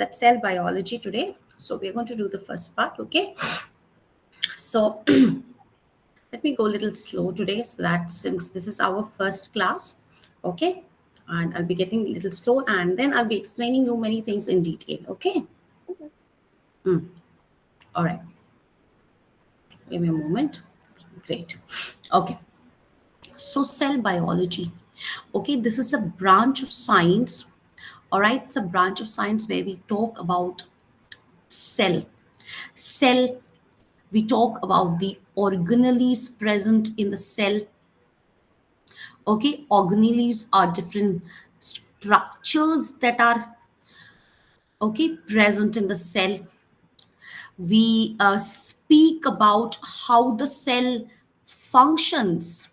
that's cell biology today. So we're going to do the first part, okay? So let me go a little slow today so that since this is our first class, okay? And I'll be getting a little slow and then I'll be explaining you many things in detail, okay? All right. Give me a moment. Great. Okay. So cell biology. Okay, this is a branch of science. All right, it's a branch of science where we talk about cell. Cell, we talk about the organelles present in the cell. Okay, organelles are different structures that are okay present in the cell. We speak about how the cell functions.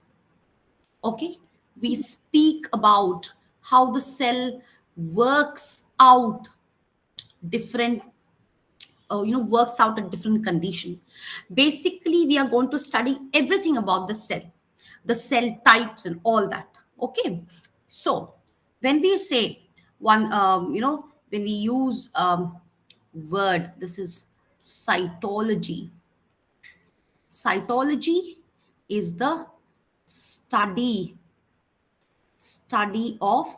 Okay, we speak about how the cell works out different works out a different condition. Basically we are going to study everything about the cell types and all that. Okay, so when we say one when we use word, this is cytology. Cytology is the study of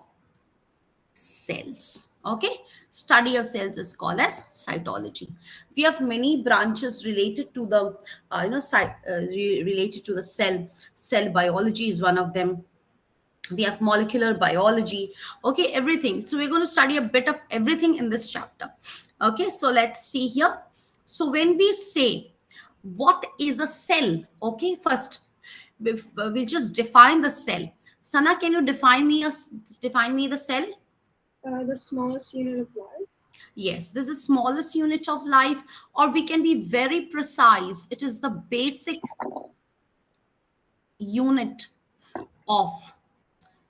cells. Okay, study of cells is called as cytology. We have many branches related to the related to the cell biology is one of them. We have molecular biology. Okay, everything. So we're going to study a bit of everything in this chapter. Okay, so let's see here. So when we say what is a cell, okay, first we'll just define the cell. Sana, can you define me the cell? The smallest unit of life. Yes, this is smallest unit of life, or we can be very precise. It is the basic unit of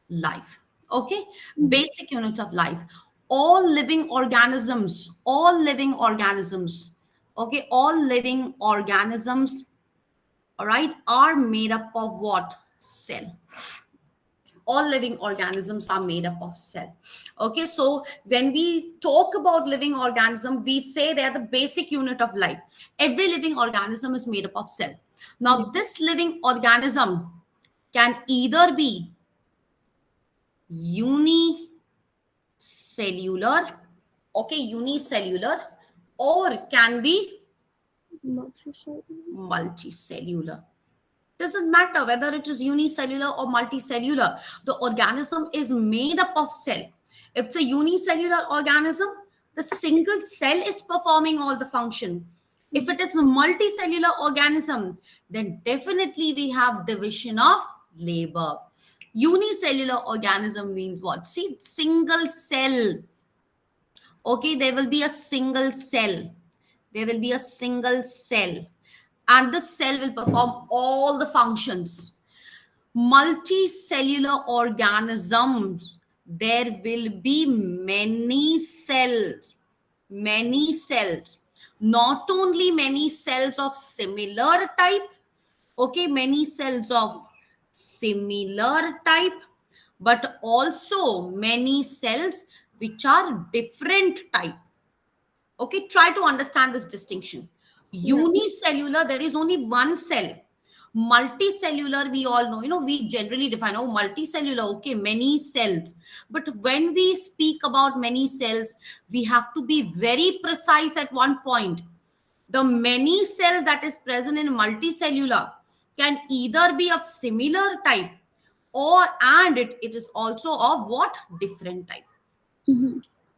life. Okay, basic unit of life. All living organisms, okay, all living organisms, all right, are made up of what? Cell. All living organisms are made up of cell. Okay, so when we talk about living organism, we say they are the basic unit of life. Every living organism is made up of cell. Now this living organism can either be unicellular, okay, unicellular, or can be multicellular. Doesn't matter whether it is unicellular or multicellular. The organism is made up of cell. If it's a unicellular organism, the single cell is performing all the function. If it is a multicellular organism, then definitely we have division of labor. Unicellular organism means what? See, single cell. Okay, there will be a single cell. There will be a single cell. And the cell will perform all the functions. Multicellular organisms, there will be many cells. Many cells. Not only many cells of similar type, okay, many cells of similar type, but also many cells which are different type. Okay, try to understand this distinction. Unicellular, there is only one cell. Multicellular, we all know, we generally define, oh, multicellular, okay, many cells. But when we speak about many cells, we have to be very precise at one point. The many cells that is present in multicellular can either be of similar type and it is also of what? Different type.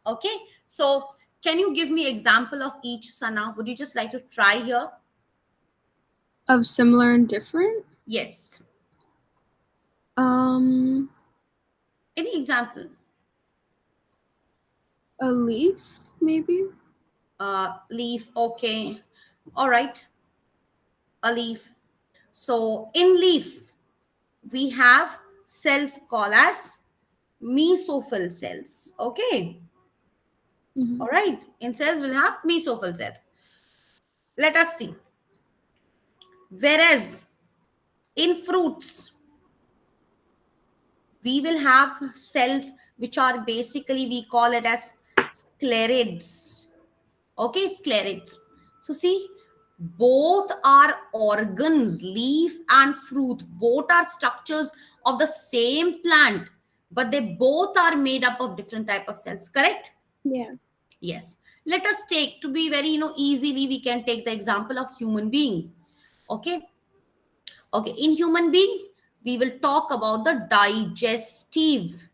Okay, so can you give me example of each, Sana? Would you just like to try here? Of similar and different? Yes. Any example? A leaf, maybe? Leaf, okay. All right. A leaf. So in leaf, we have cells called as mesophyll cells. Okay. All right. In cells, we'll have mesophyll cells. Let us see. Whereas in fruits, we will have cells which are basically, we call it as Sclerids. Okay, sclerids. So see, both are organs, leaf and fruit. Both are structures of the same plant, but they both are made up of different type of cells. Correct? Yeah. Yes. Let us take, to be very, easily we can take the example of human being. Okay. Okay. In human being, we will talk about the digestive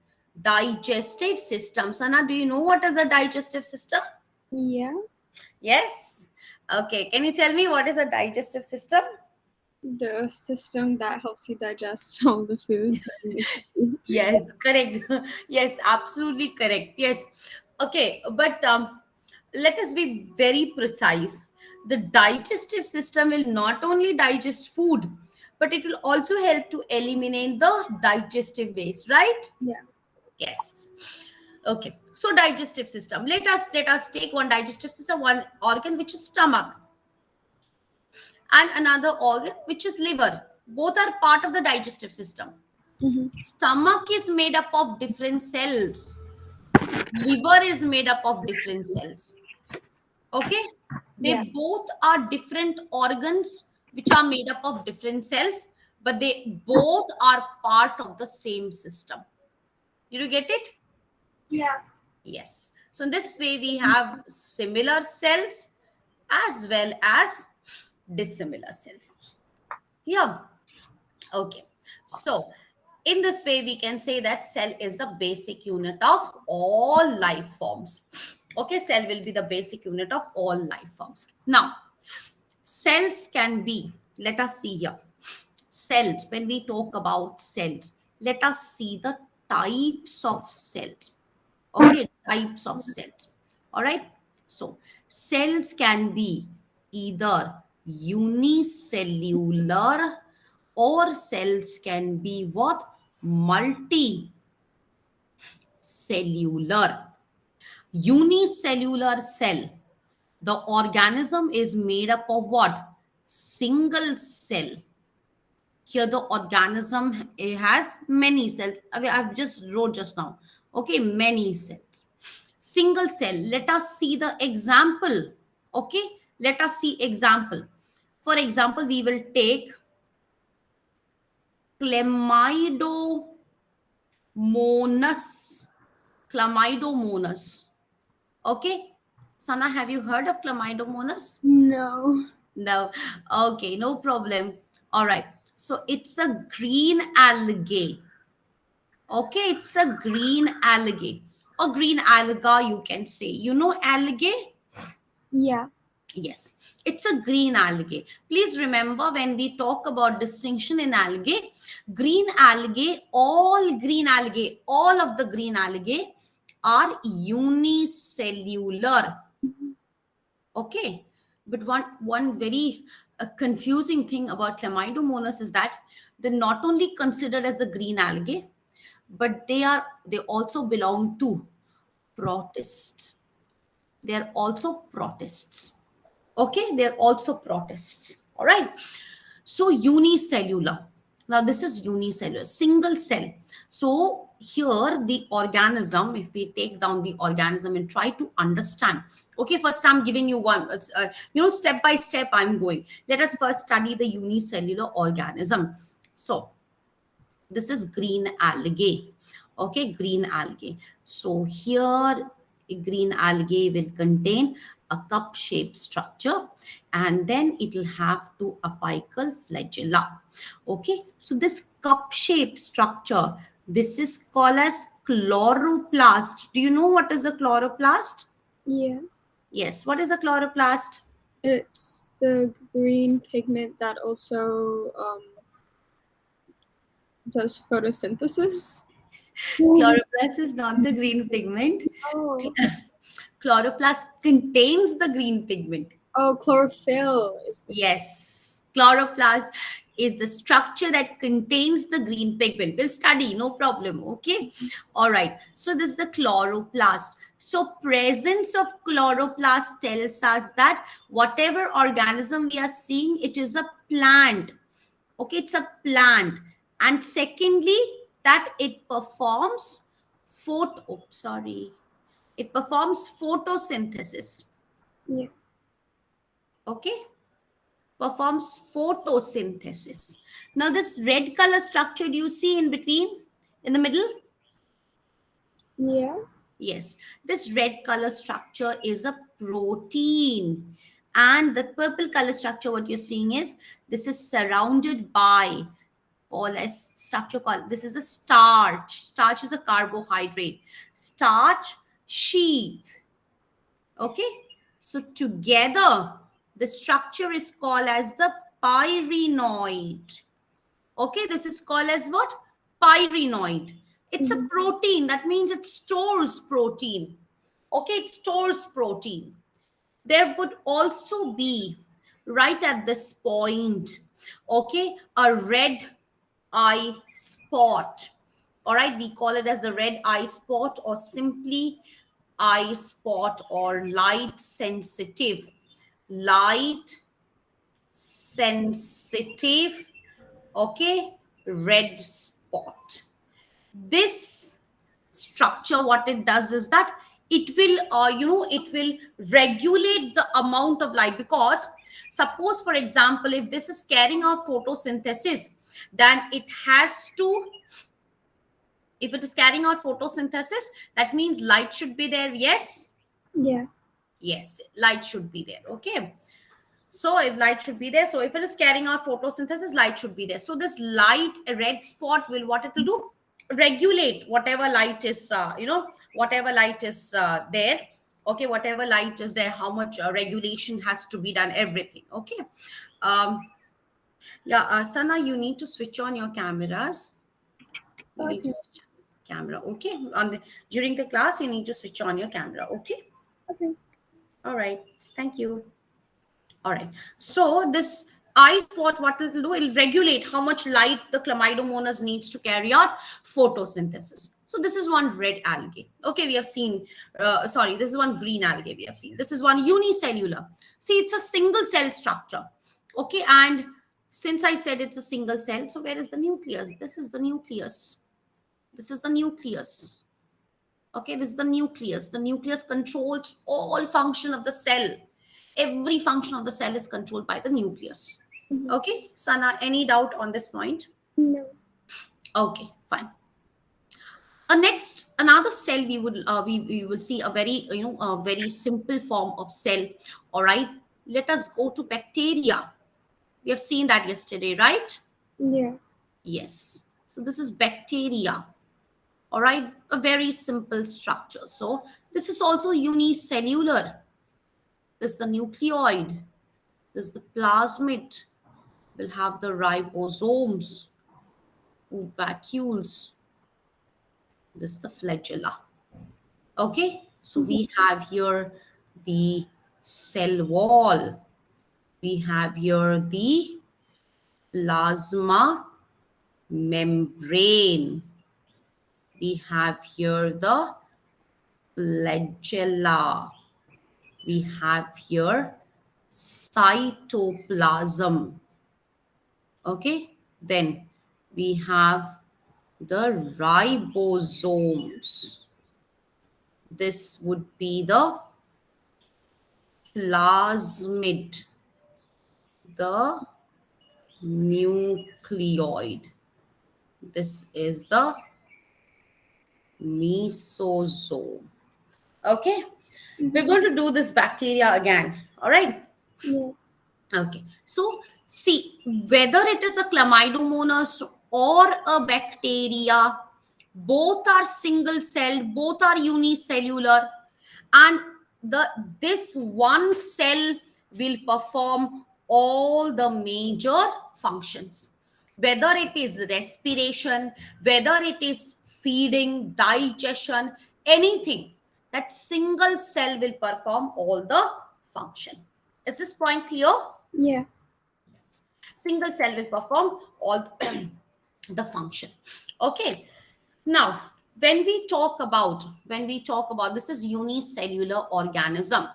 system. Sana, do you know what is the digestive system? Yeah. Yes. Okay. Can you tell me what is a digestive system? The system that helps you digest all the foods and makes you. Yes, correct. Yes, absolutely correct. Yes. Okay, but let us be very precise. The digestive system will not only digest food, but it will also help to eliminate the digestive waste, right? Yeah. Yes. Okay. So digestive system. Let us take one digestive system, one organ which is stomach, and another organ which is liver. Both are part of the digestive system. Mm-hmm. Stomach is made up of different cells. Liver is made up of different cells. Okay? Yeah. They both are different organs which are made up of different cells, but they both are part of the same system. Did you get it? Yeah. Yes. So in this way, we have similar cells as well as dissimilar cells. Yeah. Okay. So in this way, we can say that cell is the basic unit of all life forms. Okay, cell will be the basic unit of all life forms. Now, cells can be, let us see here. Cells, when we talk about cells, let us see the types of cells. Okay, types of cells. All right. So, cells can be either unicellular, or cells can be what? Multicellular. Unicellular cell. The organism is made up of what? Single cell. Here the organism has many cells. I've just wrote just now. Okay, many cells. Single cell. Let us see the example. Okay, let us see example. For example, we will take chlamydomonas. Chlamydomonas. Okay, Sana, have you heard of chlamydomonas? No. No. Okay, no problem. All right. So it's a green algae. Okay, it's a green algae or green alga, you can say. You know algae? Yeah. Yes, it's a green algae. Please remember when we talk about distinction in algae, all of the green algae are unicellular. Mhm. Okay, but one very confusing thing about chlamydomonas is that they're not only considered as the green algae, but they also belong to protists. They're also protists. Okay, they're also protists. All right. So unicellular. Now this is unicellular, single cell. So here the organism, if we take down the organism and try to understand. Okay, first I'm giving you one, step by step I'm going. Let us first study the unicellular organism. So this is green algae. Okay, green algae. So here a green algae will contain a cup shaped structure, and then it will have two apical flagella. Okay, so this cup shaped structure, this is called as chloroplast. Do you know what is a chloroplast? Yeah. Yes, what is a chloroplast? It's the green pigment that also does photosynthesis. Chloroplast is not the green pigment. Oh. Chloroplast contains the green pigment. Oh, chlorophyll is the. Yes, chloroplast is the structure that contains the green pigment. We'll study, no problem. Okay. All right. So this is the chloroplast. So presence of chloroplast tells us that whatever organism we are seeing, it is a plant. Okay, it's a plant. And secondly, that it performs It performs photosynthesis. Yeah. Okay, performs photosynthesis. Now this red color structure, do you see in between, in the middle? Yeah. Yes, this red color structure is a protein. And the purple color structure, what you're seeing is, this is surrounded by, all as structure called, this is a starch. Starch is a carbohydrate. Starch sheath. Okay, so together the structure is called as the pyrenoid. Okay, this is called as what? Pyrenoid. It's a Mm-hmm. protein. That means it stores protein. Okay, it stores protein. There would also be, right at this point, okay, a red eye spot. All right, we call it as the red eye spot, or simply eye spot, or light sensitive, okay, red spot. This structure, what it does is that it will it will regulate the amount of light. Because suppose, for example, if this is carrying out photosynthesis, then it has to, if it is carrying out photosynthesis, that means light should be there. Yes, Yeah. yes, light should be there. Okay, so if light should be there, so if it is carrying out photosynthesis, light should be there. So this light, a red spot, will, what it will do, regulate whatever light is whatever light is there. Okay, whatever light is there, how much regulation has to be done, everything. Okay. um yeah, Sana, you need to switch on your cameras. You need to Okay. switch on camera. Okay, on the, during the class you need to switch on your camera. Okay. Okay. All right, thank you. All right. So this eye spot, what it will do, it will regulate how much light the chlamydomonas needs to carry out photosynthesis. So this is one red algae. Okay, we have seen, sorry, this is one green algae we have seen. This is one unicellular. See, it's a single cell structure. Okay, and since I said it's a single cell, so where is the nucleus? This is the nucleus. This is the nucleus. Okay, this is the nucleus. The nucleus controls all function of the cell. Every function of the cell is controlled by the nucleus. Mm-hmm. Okay, Sana, any doubt on this point? No. Okay, fine. Next, another cell we would we will see a very a very simple form of cell. All right, let us go to bacteria. We have seen that yesterday, right? Yeah. Yes. So this is bacteria. All right, a very simple structure. So this is also unicellular. This is the nucleoid. This is the plasmid. We'll have the ribosomes, vacuoles. This is the flagella. Okay, so Mm-hmm. we have here the cell wall. We have here the plasma membrane. We have here the flagella. We have here cytoplasm. Okay, then we have the ribosomes. This would be the plasmid, the nucleoid. This is the mesosome. Okay, we're Mm-hmm. going to do this bacteria again. All right. Yeah. Okay, so see, whether it is a chlamydomonas or a bacteria, both are single celled, both are unicellular, and the this one cell will perform all the major functions. Whether it is respiration, whether it is feeding, digestion, anything, that single cell will perform all the function. Is this point clear? Yeah. Single cell will perform all the function. Okay. Now, when we talk about this is unicellular organism,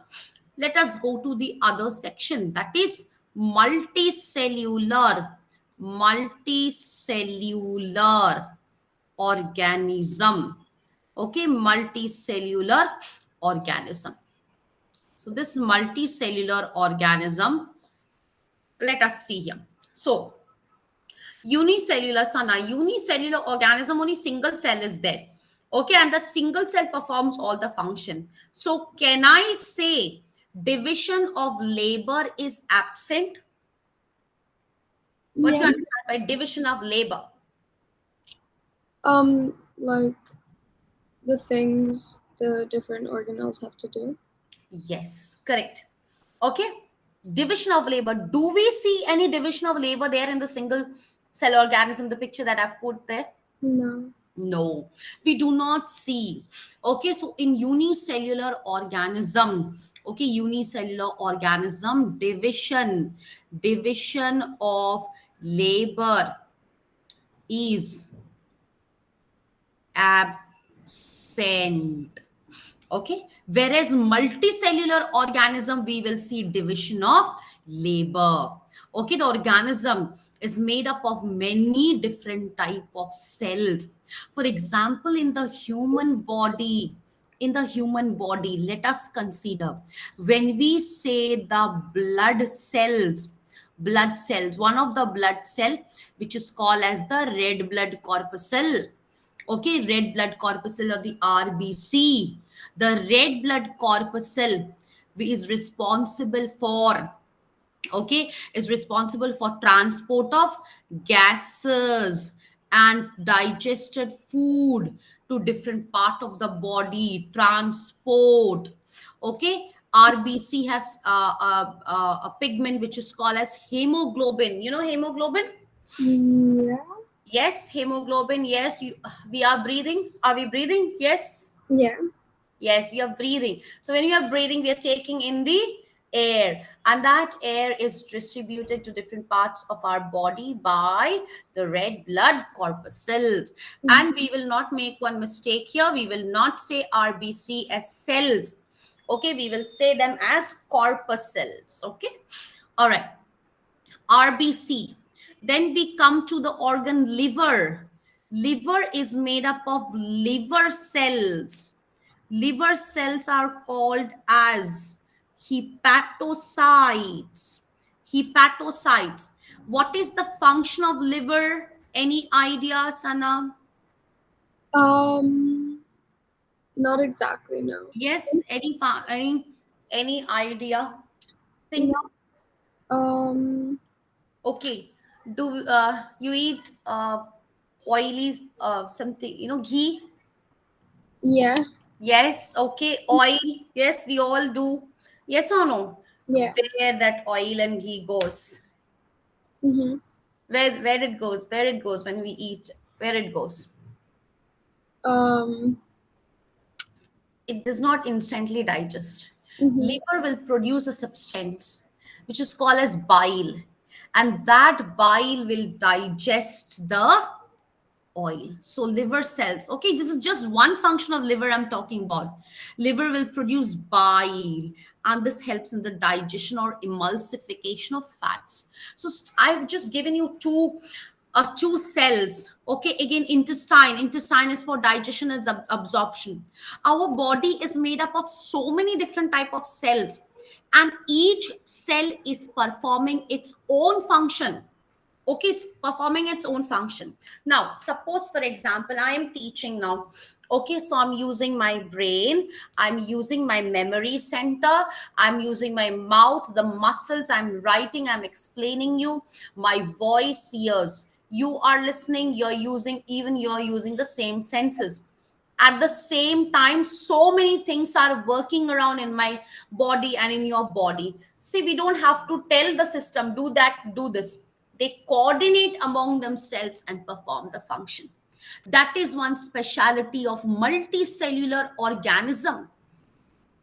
let us go to the other section, that is multicellular organism. Okay, multicellular organism. So this multicellular organism, let us see here. So unicellular, sana, unicellular organism, only single cell is there. Okay, and that single cell performs all the function. So can I say division of labor is absent? What do you Yeah. understand by division of labor? Like the things the different organelles have to do. Yes, correct. Okay, division of labor. Do we see any division of labor there in the single cell organism, the picture that I've put there? No. No, we do not see. Okay, so in unicellular organism, okay, unicellular organism, division of labor is absent. Okay, whereas multicellular organism, we will see division of labor. Okay, the organism is made up of many different type of cells. For example, in the human body, let us consider, when we say the blood cells, one of the blood cell which is called as the red blood corpuscle. Okay, red blood corpuscle or the RBC. The red blood corpuscle is responsible for, okay, is responsible for transport of gases and digested food to different part of the body, transport. Okay, RBC has a pigment which is called as hemoglobin. You know hemoglobin? Yeah. Yes, hemoglobin. Yes, we are breathing. Are we breathing? Yes. Yeah. Yes, you're breathing. So when you are breathing, we are taking in the air, and that air is distributed to different parts of our body by the red blood corpuscles. Mhm. And we will not make one mistake here. We will not say RBC as cells. Okay, we will say them as corpuscles. Okay, all right. RBC. Then we come to the organ liver. Liver is made up of liver cells. Liver cells are called as hepatocytes. Hepatocytes. What is the function of liver? Any idea, Sana? Um, Not exactly, no. Yes, any idea? Think. Not um Okay. Do you eat oily something, ghee? yeah, Yes, okay. Oil, yes, we all do. Yes or no? yeah. Where that oil and ghee goes? Mhm. Where it goes? Where it goes when we eat? Where it goes? Um It does not instantly digest. mhm. Liver will produce a substance which is called as bile, and that bile will digest the oil. So liver cells, okay, this is just one function of liver I'm talking about. Liver will produce bile, and this helps in the digestion or emulsification of fats. So I've just given you two cells. Okay, again, intestine is for digestion and absorption. Our body is made up of so many different type of cells, and each cell is performing its own function. Okay, it's performing its own function. Now suppose, for example, I am teaching now. Okay, so I'm using my brain, I'm using my memory center, I'm using my mouth, the muscles, I'm writing, I'm explaining you, my voice, ears, you are listening, you're using the same senses. At the same time, so many things are working around in my body and in your body. See, we don't have to tell the system do that, do this. They coordinate among themselves and perform the function. That is one speciality of multicellular organism.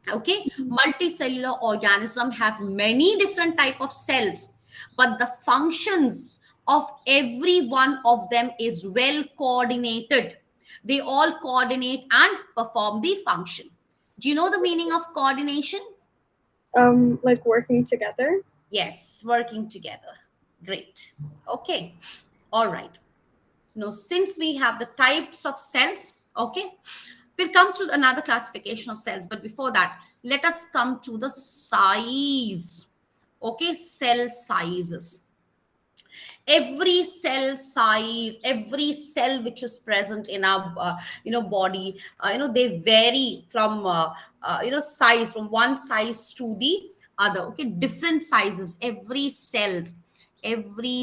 Okay, multicellular organism have many different type of cells, but the functions of every one of them is well coordinated. They all coordinate and perform the function. Do you know the meaning of coordination? Like working together. Yes, working together. Great. Okay, all right. Now since we have the types of cells, okay, We'll come to another classification of cells, but before that, let us come to the size. Okay, cell sizes. Every cell size, every cell which is present in our body, they vary from size, from one size to the other. Okay, different sizes. Every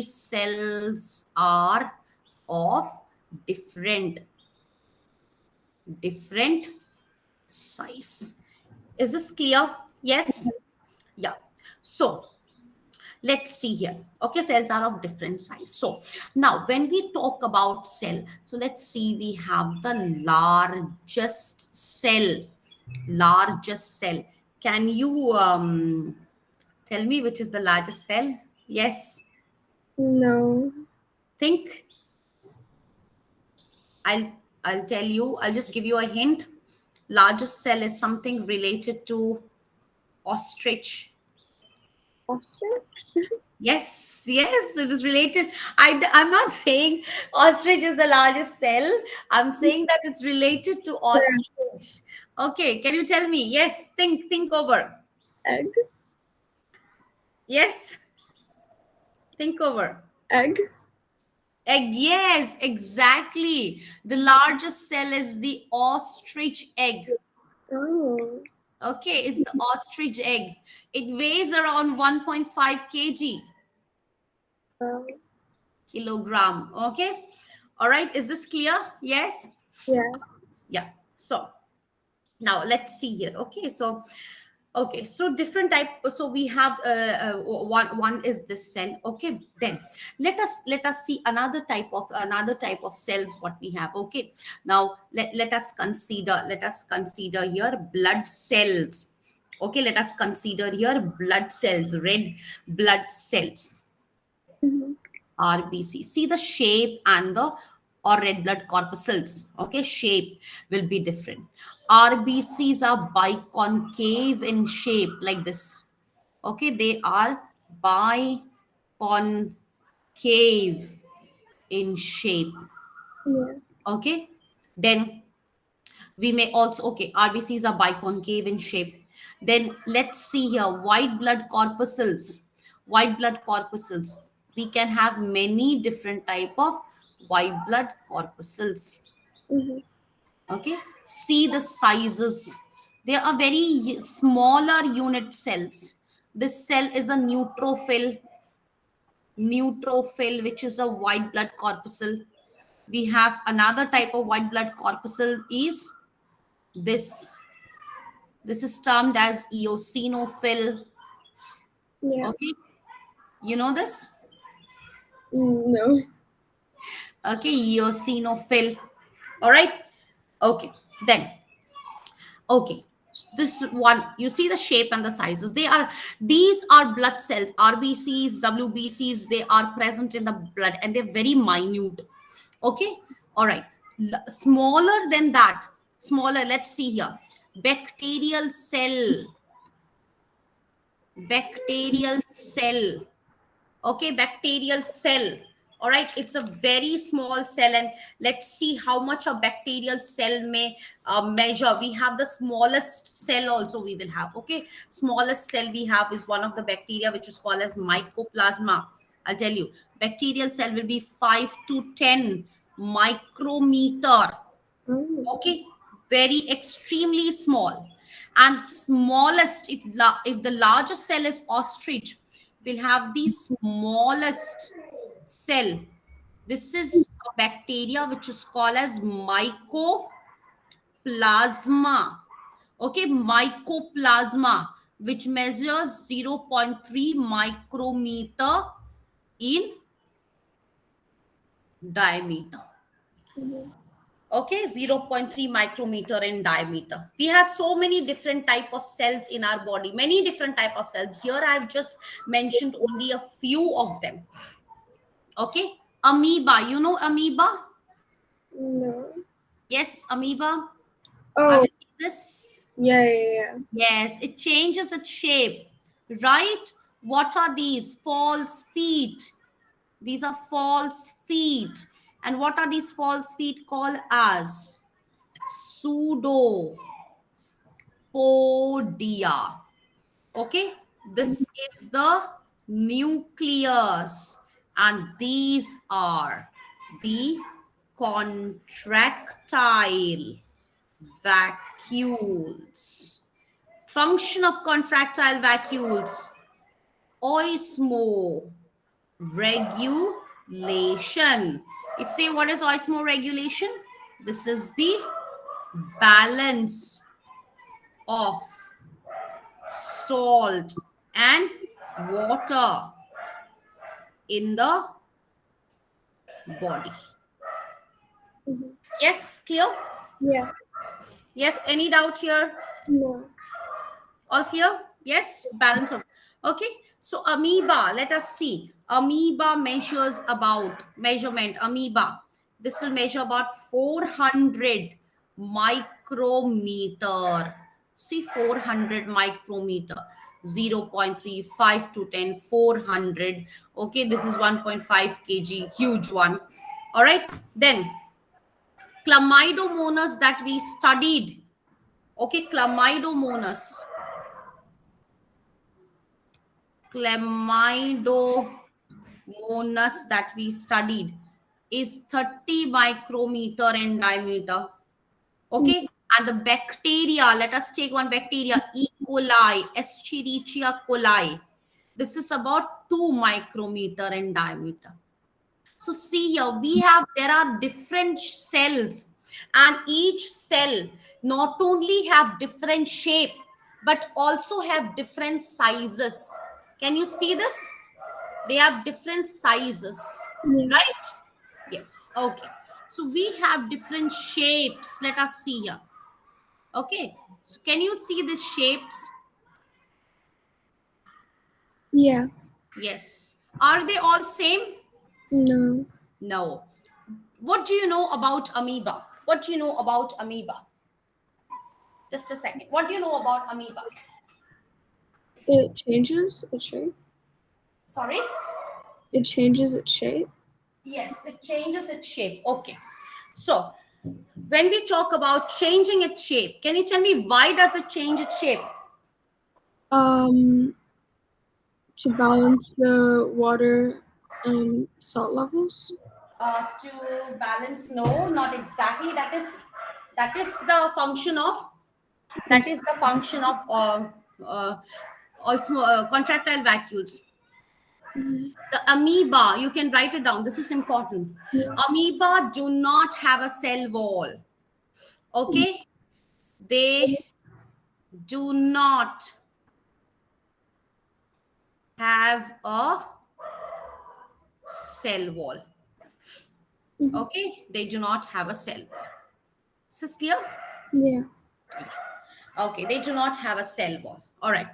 cells are of different different size. Is this clear? Yes. Yeah. So let's see here. Okay, cells are of different size. So now when we talk about cell, so let's see, we have the largest cell. Largest cell. Can you tell me which is the largest cell? Yes. No. Think. I'll tell you. I'll just give you a hint. Largest cell is something related to ostrich. Ostrich? Yes, yes, it is related. I'm not saying ostrich is the largest cell. I'm saying that it's related to Yeah. ostrich. Okay, can you tell me? Yes, think over. Egg? Yes, think over. Egg? Egg, yes, exactly. The largest cell is the ostrich egg. Oh. Okay, it's the ostrich egg. It weighs around 1.5 kg. Um, Kilogram. Okay. All right. Is this clear? Yes. yeah. Yeah. So now let's see here. Okay, so different type. So we have one is this cell. Okay, then let us see another type of cells what we have. Okay, now let us consider here blood cells. Okay, let us consider here blood cells, red blood cells. Mm-hmm. RBC. See the shape and the or red blood corpuscles. Okay, shape will be different. RBCs are biconcave in shape like this. Okay, they are biconcave in shape. Yeah. Okay, then we may also, okay, RBCs are biconcave in shape. Then let's see here, white blood corpuscles. White blood corpuscles. We can have many different type of white blood corpuscles. Mm-hmm. Okay, see the sizes. They are very smaller unit cells. This cell is a neutrophil, which is a white blood corpuscle. We have another type of white blood corpuscle is this. This is termed as eosinophil. Yeah. Okay, you know this? No. Okay, eosinophil. All right. Okay, then. Okay, this one, you see the shape and the sizes. These are blood cells, RBCs, WBCs. They are present in the blood and they're very minute. Okay, all right. Smaller than that, smaller. Let's see here. Bacterial cell. Bacterial cell. Okay, bacterial cell. All right, it's a very small cell, and let's see how much a bacterial cell may measure. We have the smallest cell also we will have. Okay, smallest cell we have is one of the bacteria which is called as mycoplasma. I'll tell you, bacterial cell will be 5 to 10 micrometer. Oh. Okay, very extremely small. And smallest, if the largest cell is ostrich, we'll have the smallest cell. This is a bacteria which is called as mycoplasma. Okay, mycoplasma, which measures 0.3 micrometer in diameter. Mm-hmm. Okay, 0.3 micrometer in diameter. We have so many different type of cells in our body, many different type of cells. Here I've just mentioned only a few of them. Okay, amoeba, you know amoeba? No. Yes, amoeba. Have Oh. you seen this? Yeah. Yeah. Yeah. Yes, it changes its shape, right? What are these? False feet. These are false feet. And what are these false feet called as? pseudopodia. Okay, this is the nucleus, and these are the contractile vacuoles. Function of contractile vacuoles: osmoregulation. If say, what is osmoregulation? This is the balance of salt and water in the body. Mhm. Yes, clear? Yeah. Yes, any doubt here? No. All clear? Yes, balance of. Okay, so amoeba, let us see. Amoeba measures about measurement. Amoeba, this will measure about 400 micrometer. See, 400 micrometer. 0.35 to 10, 400. Okay, this is 1.5 kg, huge one. All right, then chlamydomonas that we studied. Okay, chlamydomonas that we studied is 30 micrometer in diameter. Okay, and the bacteria, let us take one bacteria, E. coli, Escherichia coli. This is about 2 micrometer in diameter. So see here, there are different cells, and each cell not only have different shape but also have different sizes. Can you see this? They have different sizes, Yeah. right? Yes. Okay. So we have different shapes. Let us see here. Okay. So can you see these shapes? Yeah. Yes. Are they all same? No. No. What do you know about amoeba? What do you know about amoeba? Just a second. What do you know about amoeba? It changes its shape. Sorry? It changes its shape. Yes, it changes its shape. Okay. So, when we talk about changing its shape, can you tell me why does it change its shape? Um, to balance the water and salt levels. To balance, no, not exactly. That is the function of that Con- is the function of contractile vacuoles. Mhm. The amoeba, you can write it down. This is important. Yeah. Amoeba do not have a cell wall. Okay, they do not have a cell wall. Mhm. Okay, they do not have a cell wall. Is this clear? Yeah. Okay, they do not have a cell wall. All right.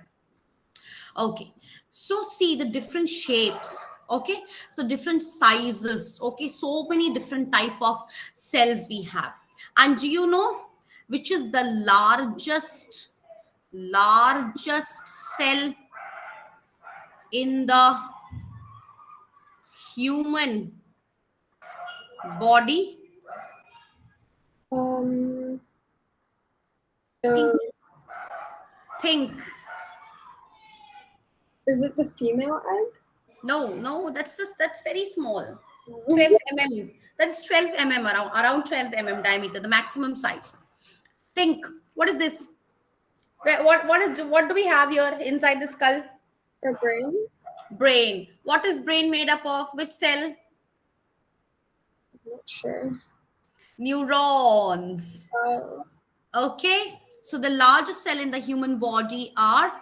Okay, so see the different shapes. Okay, so different sizes. Okay, so many different type of cells we have. And do you know which is the largest cell in the human body? Um. Think, Uh, think. is it the female egg? No, no, that's very small. 12 mm. That's 12 mm, around 12 mm diameter, the maximum size. Think, what is this? What do we have here inside the skull? Her brain? Brain. What is brain made up of? Which cell? I'm not sure. Neurons. Uh, Okay. So the largest cell in the human body are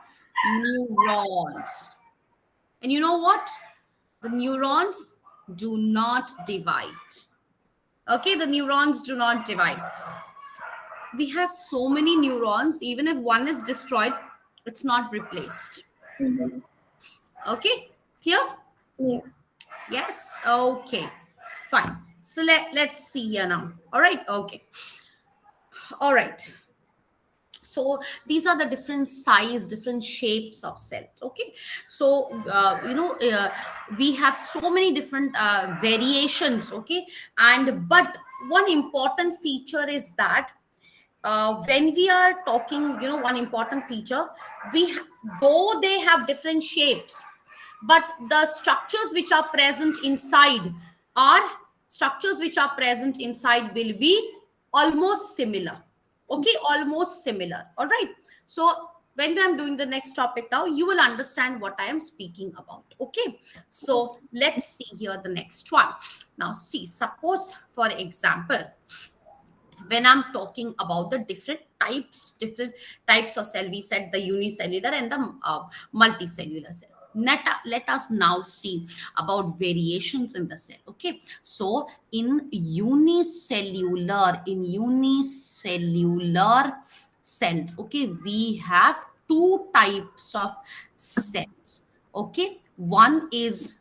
neurons. And you know what? The neurons do not divide. Okay, the neurons do not divide. We have so many neurons, even if one is destroyed, it's not replaced. mhm. Okay, here? Yeah. Yes, okay, fine. So let's see here now. All right, okay, all right. So these are the different size, different shapes of cells. Okay, so we have so many different variations. Okay, and but one important feature is that when we are talking, one important feature, though they have different shapes, but the structures which are present inside are structures which are present inside will be almost similar. Okay, almost similar. All right. So when I'm doing the next topic now, you will understand what I am speaking about. Okay. So let's see here the next one. Now, see, suppose, for example, when I'm talking about the different types of cell, we said the unicellular and the multicellular cell. Let us now see about variations in the cell. Okay, so in unicellular cells, okay, we have two types of cells. Okay, one is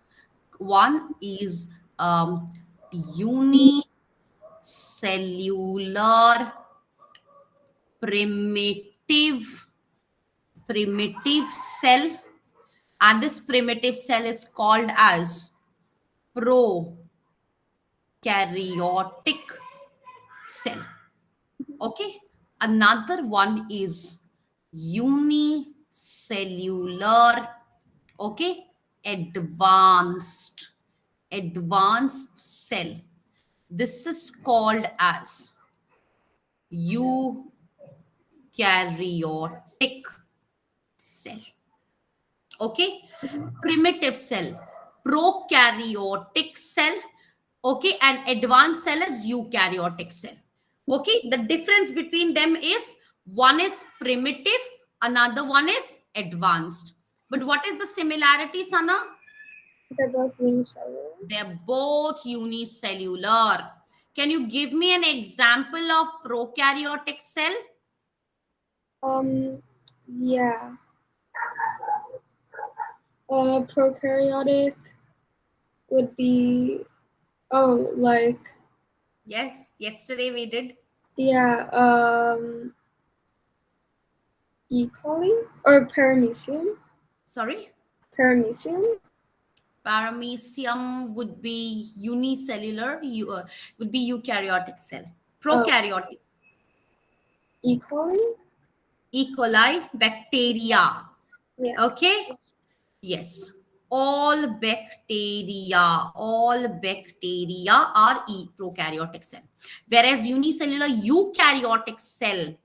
unicellular primitive primitive cell, and this primitive cell is called as prokaryotic cell. Okay, another one is unicellular, okay, advanced cell. This is called as eukaryotic cell. Okay, primitive cell, prokaryotic cell, okay, and advanced cell is eukaryotic cell. Okay, the difference between them is one is primitive, another one is advanced. But what is the similarity, Sana? They're both unicellular. They're both unicellular. Can you give me an example of prokaryotic cell? Yeah. Prokaryotic would be, oh, like, Yes, yesterday we did. yeah, E. coli or paramecium. Sorry? Paramecium. Paramecium would be unicellular, would be eukaryotic cell. Oh, Prokaryotic, E. coli. E. coli, bacteria. Yeah. Okay? Yes. All bacteria are prokaryotic cell. Whereas unicellular eukaryotic cell,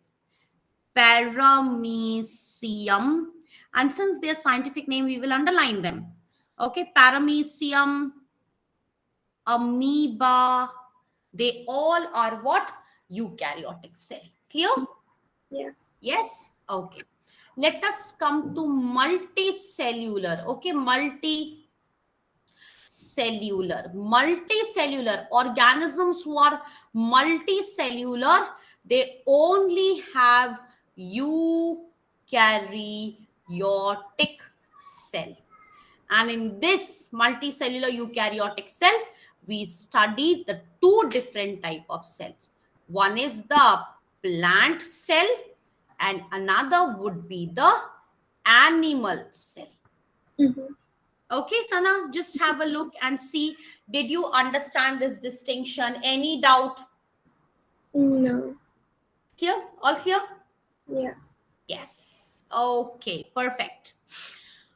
paramecium, and since their scientific name, we will underline them. Okay, paramecium, amoeba, they all are what? Eukaryotic cell. Clear? Yeah. Yes? Okay. Let us come to multicellular. Okay, multicellular organisms who are multicellular, they only have eukaryotic cell. And in this multicellular eukaryotic cell, we studied the two different type of cells. One is the plant cell and another would be the animal cell. Mm-hmm. Okay, Sana, just have a look and see. Did you understand this distinction? Any doubt? No. Clear? All clear? Yeah. Yes. Okay, perfect.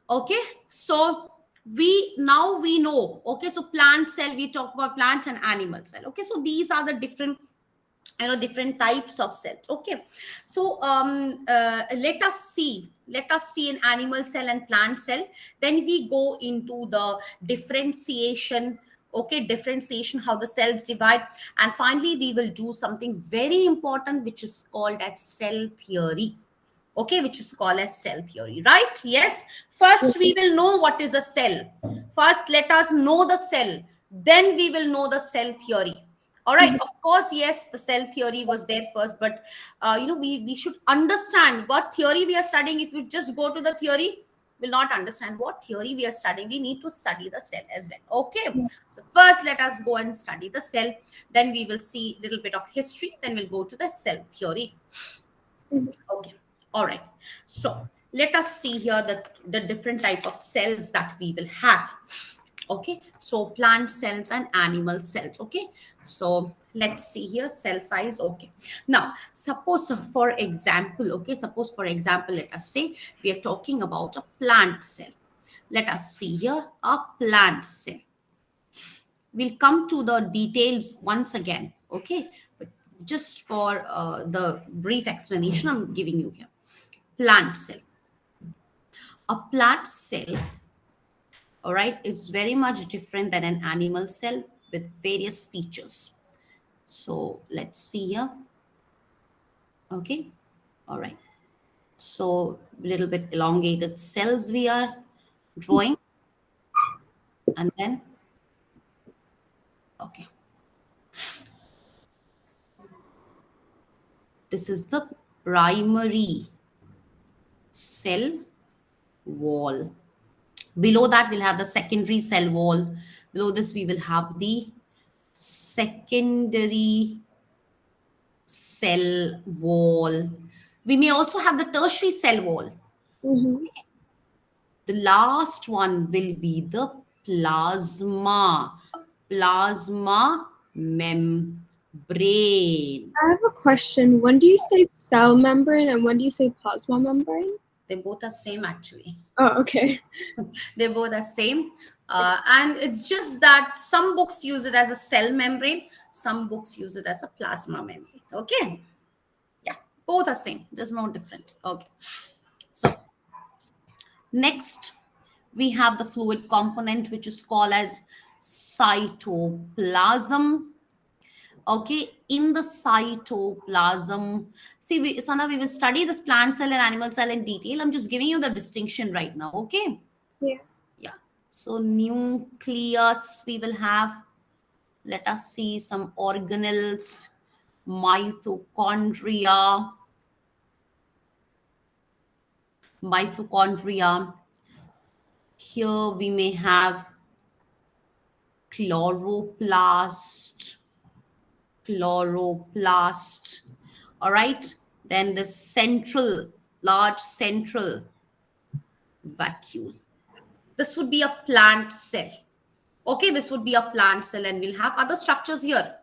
Okay, so we know. Okay, so plant cell, we talk about plant and animal cell. Okay, so these are the different types of cells. Okay, so let us see an animal cell and plant cell, then we go into the differentiation. Okay, differentiation, how the cells divide, and finally we will do something very important which is called as cell theory. Okay, which is called as cell theory, right? Yes, first we will know what is a cell. First let us know the cell, then we will know the cell theory. All right, of course, yes, the cell theory was there first, but we should understand what theory we are studying. If you just go to the theory, will not understand what theory we are studying. We need to study the cell as well. Okay, so first let us go and study the cell, then we will see a little bit of history, then we'll go to the cell theory. Okay, all right, so let us see here the different type of cells that we will have. Okay, so plant cells and animal cells. Okay, so Let's see here, cell size. Okay, now suppose for example, okay, suppose for example, let us say we are talking about a plant cell. Let us see here a plant cell. We'll come to the details once again, okay, but just for the brief explanation I'm giving you here. Plant cell, a plant cell, all right, it's very much different than an animal cell with various features. So let's see here. Okay, all right, so little bit elongated cells we are drawing, and then okay, this is the primary cell wall. Below that we'll have the secondary cell wall. Below this we will have the secondary cell wall. We may also have the tertiary cell wall. Mm-hmm. The last one will be the plasma membrane. I have a question. When do you say cell membrane and when do you say plasma membrane? They both are same actually. Oh, okay. They both are same. And it's just that some books use it as a cell membrane, some books use it as a plasma membrane. Okay. Yeah, both are same. There's no difference. Okay. So next, we have the fluid component, which is called as cytoplasm. Okay, in the cytoplasm, see, Sana, we will study this plant cell and animal cell in detail. I'm just giving you the distinction right now. Okay. Yeah. Yeah. So nucleus we will have. Let us see some organelles, mitochondria. Here we may have chloroplast. All right. Then the large central vacuole. This would be a plant cell. Okay, this would be a plant cell, and we'll have other structures here.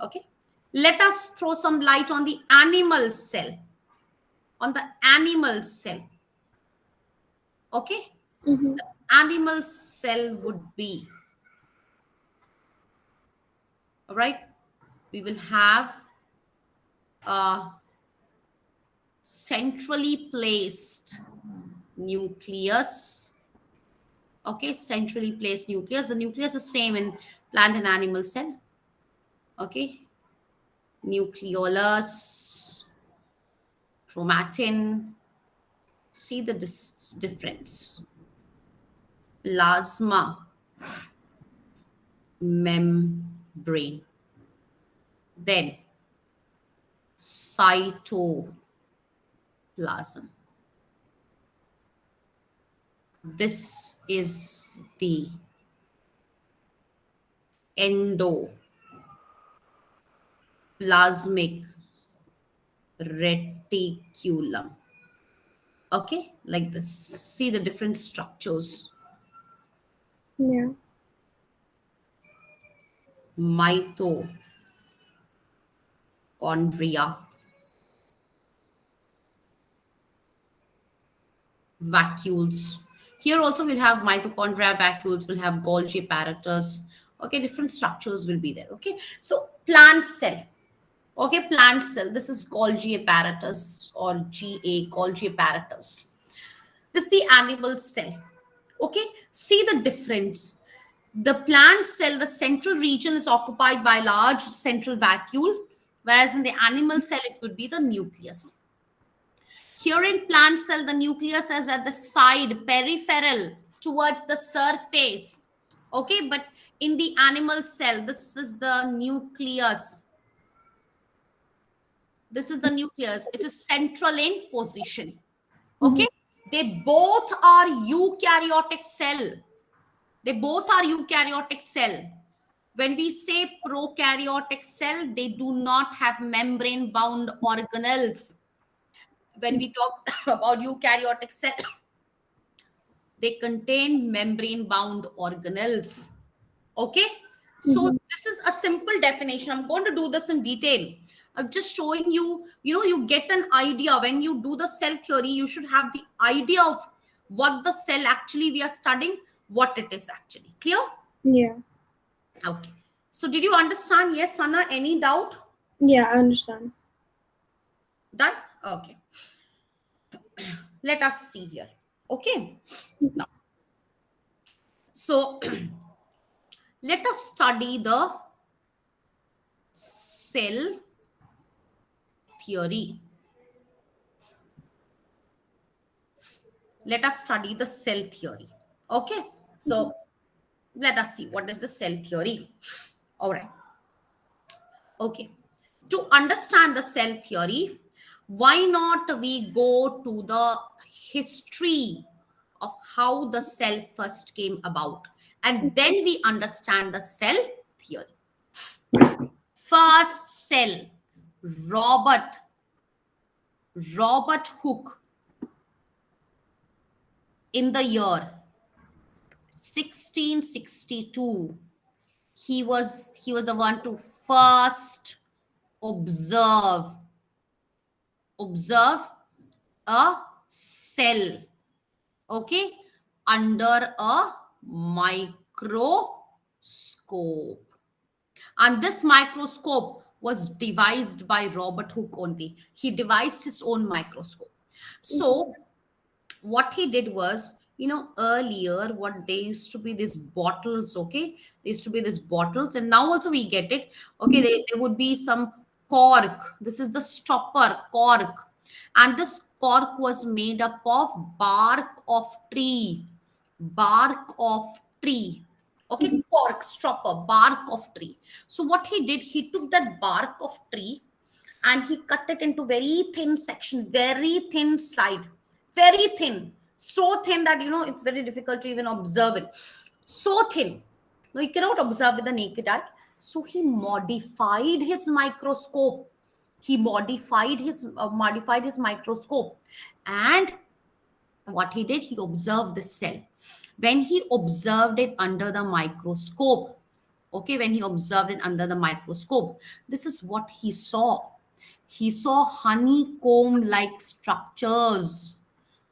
Okay, let us throw some light on the animal cell. Okay, Mm-hmm. the animal cell would be, all right, we will have a centrally placed nucleus. Okay, centrally placed nucleus. The nucleus is same in plant and animal cell. Okay, nucleolus, chromatin. See the difference. Plasma membrane. Then cytoplasm. This is the endoplasmic reticulum. Okay, like this. See the different structures. Yeah. Mitochondria, vacuoles. Here also we'll have mitochondria, vacuoles, we'll have Golgi apparatus. Okay, different structures will be there. Okay, so plant cell. Okay, plant cell. This is Golgi apparatus or GA, Golgi apparatus. This is the animal cell. Okay, see the difference. The plant cell, the central region is occupied by large central vacuole, whereas in the animal cell, it would be the nucleus. Here in plant cell, the nucleus is at the side, peripheral, towards the surface. Okay, but in the animal cell, this is the nucleus. This is the nucleus. It is central in position. Okay, they both are eukaryotic cell. They both are eukaryotic cell. When we say prokaryotic cell, they do not have membrane-bound organelles. When we talk about eukaryotic cell, they contain membrane-bound organelles. Okay, So this is a simple definition. I'm going to do this in detail. I'm just showing you, you get an idea. When you do the cell theory, you should have the idea of what the cell actually we are studying, what it is actually. Clear? Yeah. Okay. So did you understand? Yes, Sana, any doubt? Yeah, I understand. Done? Okay. Let us see here. Okay. Now, so let us study the cell theory. Let us study the cell theory. Okay. So let us see what is the cell theory. All right. Okay. To understand the cell theory, why not we go to the history of how the cell first came about, and then we understand the cell theory. First cell, Robert Robert Hooke, in the year 1662. He was the one to first observe observe a cell, okay, under a microscope. And this microscope was devised by Robert Hooke only. He devised his own microscope. So what he did was, earlier what they used to be these bottles, okay, they used to be these bottles, and now also we get it, okay, there would be some cork. This is the stopper cork, and this cork was made up of bark of tree, okay, cork stopper, bark of tree. So what he did, he took that bark of tree and he cut it into very thin section, very thin slide, very thin, so thin that it's very difficult to even observe it. So thin, no, you cannot observe with the naked eye. So he modified his microscope. He modified his microscope, and what he did, he observed the cell. When he observed it under the microscope, okay, when he observed it under the microscope, this is what he saw. He saw honeycomb like structures.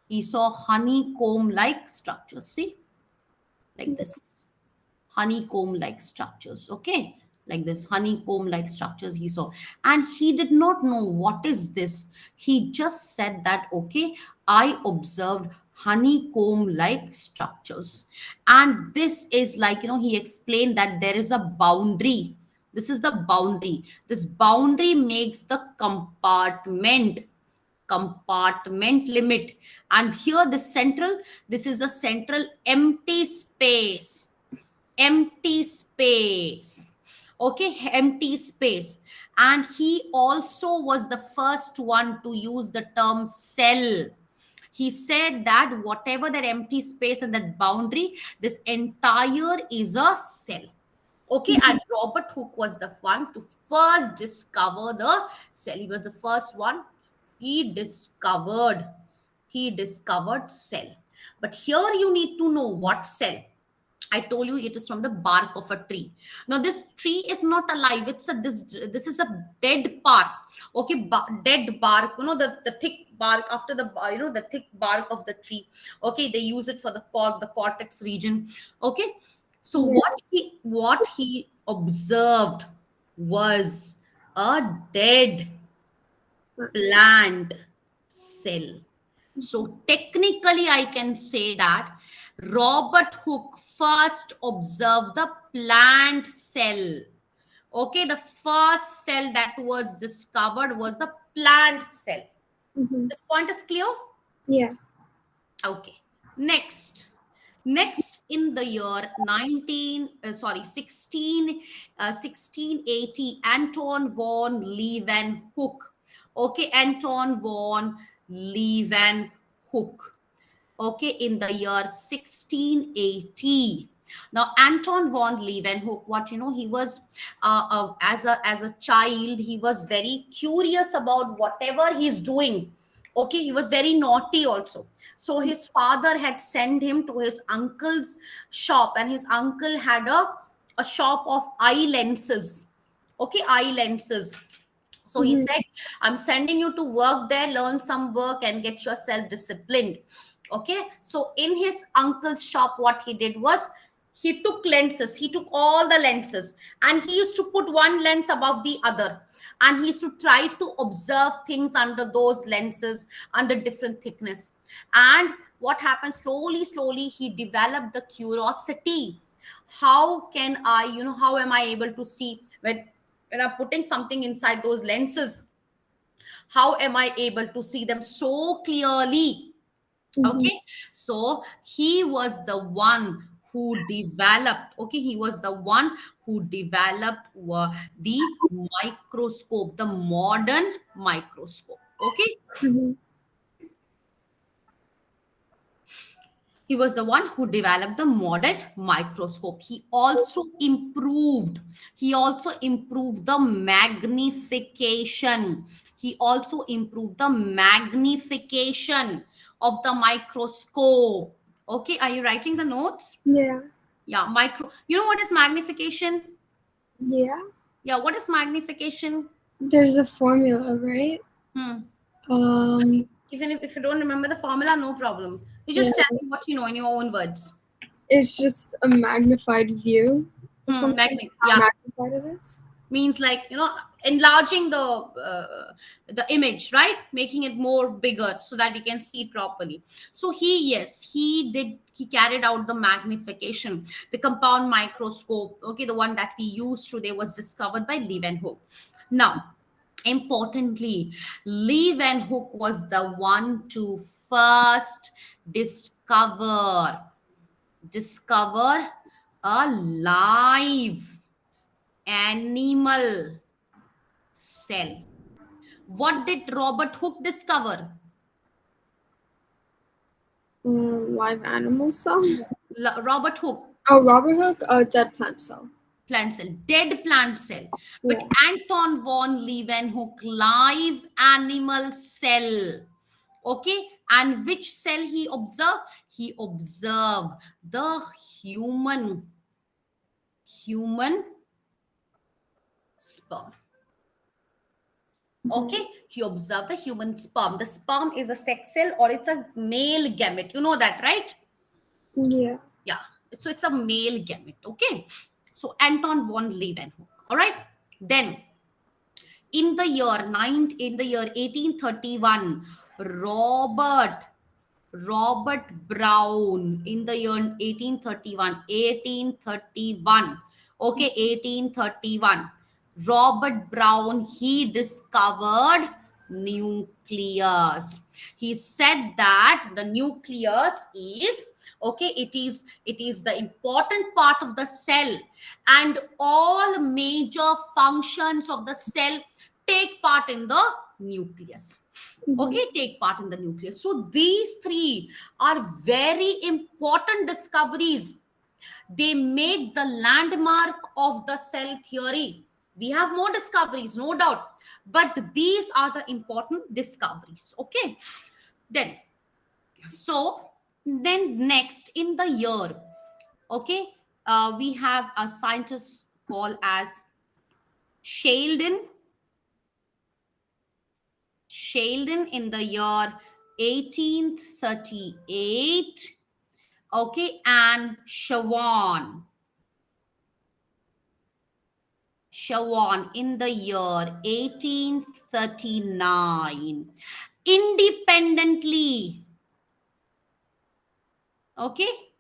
He saw honeycomb like structures. See, like this, honeycomb like structures, okay, like this honeycomb like structures he saw. And he did not know what is this. He just said that, okay, I observed honeycomb like structures. And this is like, he explained that there is a boundary. This is the boundary. This boundary makes the compartment limit. And here this is a central empty space, okay, empty space. And he also was the first one to use the term cell. He said that whatever that empty space and that boundary, this entire is a cell, okay. And Robert Hooke was the one to first discover the cell. He was the first one. He discovered cell. But here you need to know what cell. I told you it is from the bark of a tree. Now this tree is not alive. This is a dead bark. Okay, dead bark. The thick bark after the the thick bark of the tree. Okay, they use it for the cortex region. Okay, so Yeah. what he observed was a dead That's plant cell. So technically, I can say that Robert Hooke first observed the plant cell. Okay, the first cell that was discovered was the plant cell. This point is clear? yeah. Okay. Next, in the year 1680, Anton von Leeuwenhoek. Okay, Anton von Leeuwenhoek. Okay, in the year 1680. Now Anton von Leeuwenhoek, what he was, as a child, he was very curious about whatever he's doing. Okay, he was very naughty also. So his father had sent him to his uncle's shop, and his uncle had a a shop of eye lenses. Okay, eye lenses. So he Mhm. said, I'm sending you to work there, learn some work, and get yourself disciplined. Okay. So in his uncle's shop, what he did was he took lenses, he took all the lenses, and he used to put one lens above the other. And he used to try to observe things under those lenses, under different thickness. And what happened, slowly, slowly, he developed the curiosity. How can I, how am I able to see when I'm putting something inside those lenses? How am I able to see them so clearly? Mhm. Okay, so he was the one who developed, okay, he was the one who developed the microscope, the modern microscope. Okay, Mhm. he was the one who developed the modern microscope. He also improved the magnification. He also improved the magnification of the microscope. Okay, are you writing the notes? Yeah. Yeah, you know what is magnification? Yeah. Yeah, what is magnification? There's a formula, right? Hmm. Um. Even if you don't remember the formula, no problem. You Yeah. just tell me what you know in your own words. It's just a magnified view or Hmm. something. How Yeah, magnified it is. means like, enlarging the image, right, making it more bigger so that we can see it properly. So he carried out the magnification, the compound microscope. Okay, the one that we use today was discovered by Leeuwenhoek. Now, importantly, Leeuwenhoek was the one to first discover a live animal cell. What did Robert Hooke discover? Live animal cell. Robert Hooke, Oh, Robert Hook. Dead plant cell. plant cell, dead plant cell. But Yeah. Anton von Leeuwenhoek, live animal cell. Okay, and which cell he observed? He observed the human sperm. Mhm. Okay, he observed the human sperm. The sperm is a sex cell or it's a male gamete. You know that, right? Yeah. Yeah, so it's a male gamete. Okay, so Anton von Leeuwenhoek. All right, then in the year 1831, Robert Robert Brown, in the year 1831. Okay, 1831. Robert Brown, he discovered nucleus. He said that the nucleus is, okay, it is the important part of the cell, and all major functions of the cell take part in the nucleus. Mhm. Okay, take part in the nucleus. So these three are very important discoveries. They make the landmark of the cell theory. We have more discoveries, no doubt, but these are the important discoveries. Okay, then, so then next in the year, okay, we have a scientist called as sheldon Sheldon in the year 1838. Okay, and Shawan in the year 1839. Independently, okay,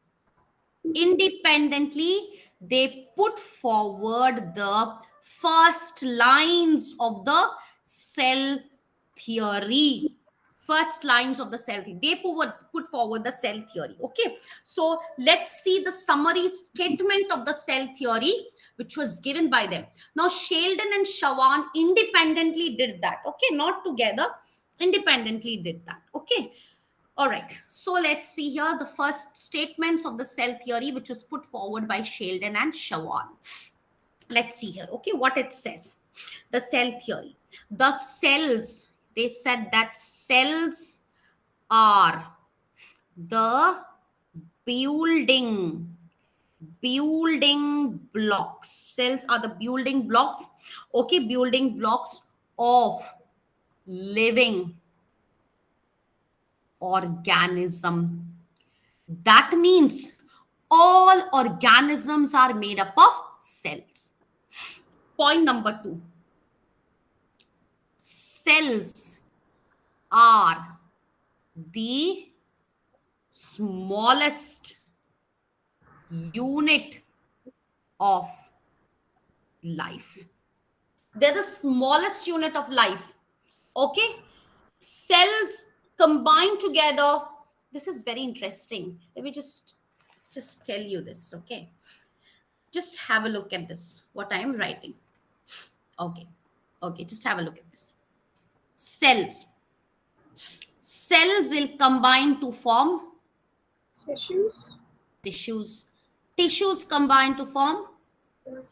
independently, they put forward the first lines of the cell theory. First lines of the cell theory. They put forward the cell theory. Okay, so let's see the summary statement of the cell theory which was given by them. Now, Sheldon and Shawan independently did that. Okay, not together, independently did that. Okay, all right, so let's see here the first statements of the cell theory, which was put forward by Sheldon and Shawan. Let's see here, okay, what it says. The cell theory. The cells, they said that cells are the building building blocks. Cells are the building blocks, okay, building blocks of living organism. That means all organisms are made up of cells. Point number 2, cells are the smallest unit of life. They're the smallest unit of life. Okay? Cells combined together. This is very interesting. Let me just tell you this, okay? Just have a look at this, what I am writing. Okay. Okay, just have a look at this. Cells. Cells will combine to form Tissues. tissues. Tissues combine to form Organ.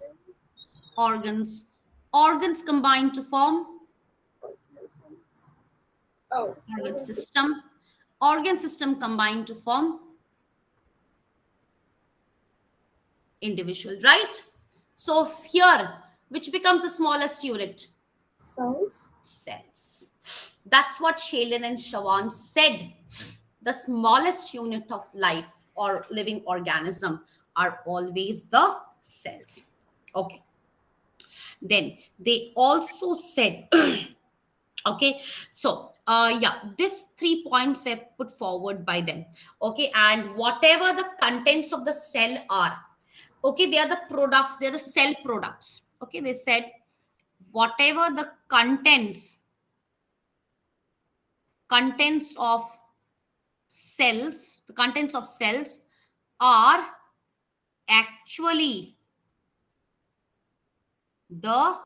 organs. Organs combine to form Organisms. Oh, organ organ system. system. Organ system combine to form individual, right? So here, which becomes the smallest unit? Cells. Cells. That's what Shailen and Shawan said. The smallest unit of life or living organism are always the cells. Okay. Then they also said, okay, so yeah, these 3 points were put forward by them. Okay, and whatever the contents of the cell are, okay, they are the products, they are the cell products. Okay, they said whatever the contents of cells, the contents of cells are actually the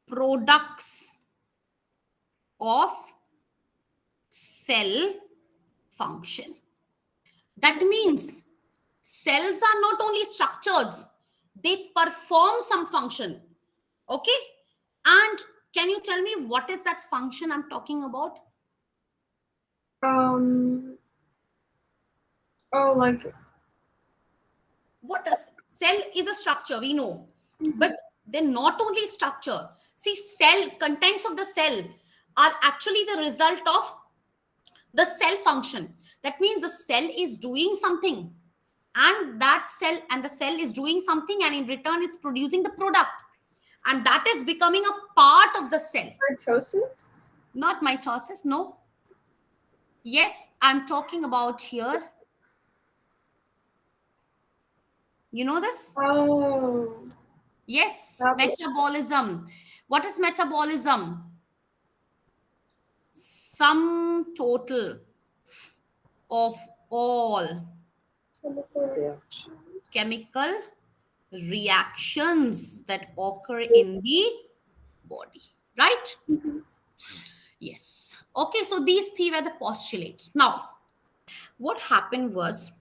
products of cell function. That means cells are not only structures, they perform some function. Okay, and can you tell me what is that function I'm talking about? Oh, like. What a cell is a structure, we know, but they're not only structure. See, cell contents of the cell are actually the result of the cell function. That means the cell is doing something, and the cell is doing something, and in return it's producing the product, and that is becoming a part of the cell. Mitosis? Not mitosis, no. Yes, I'm talking about here. You know this? Oh. Yes, Metabolism. metabolism. What is metabolism? Sum total of all Chemical reaction. chemical reactions that occur in the body, right? Yes. Okay, so these three were the postulates. Now, what happened was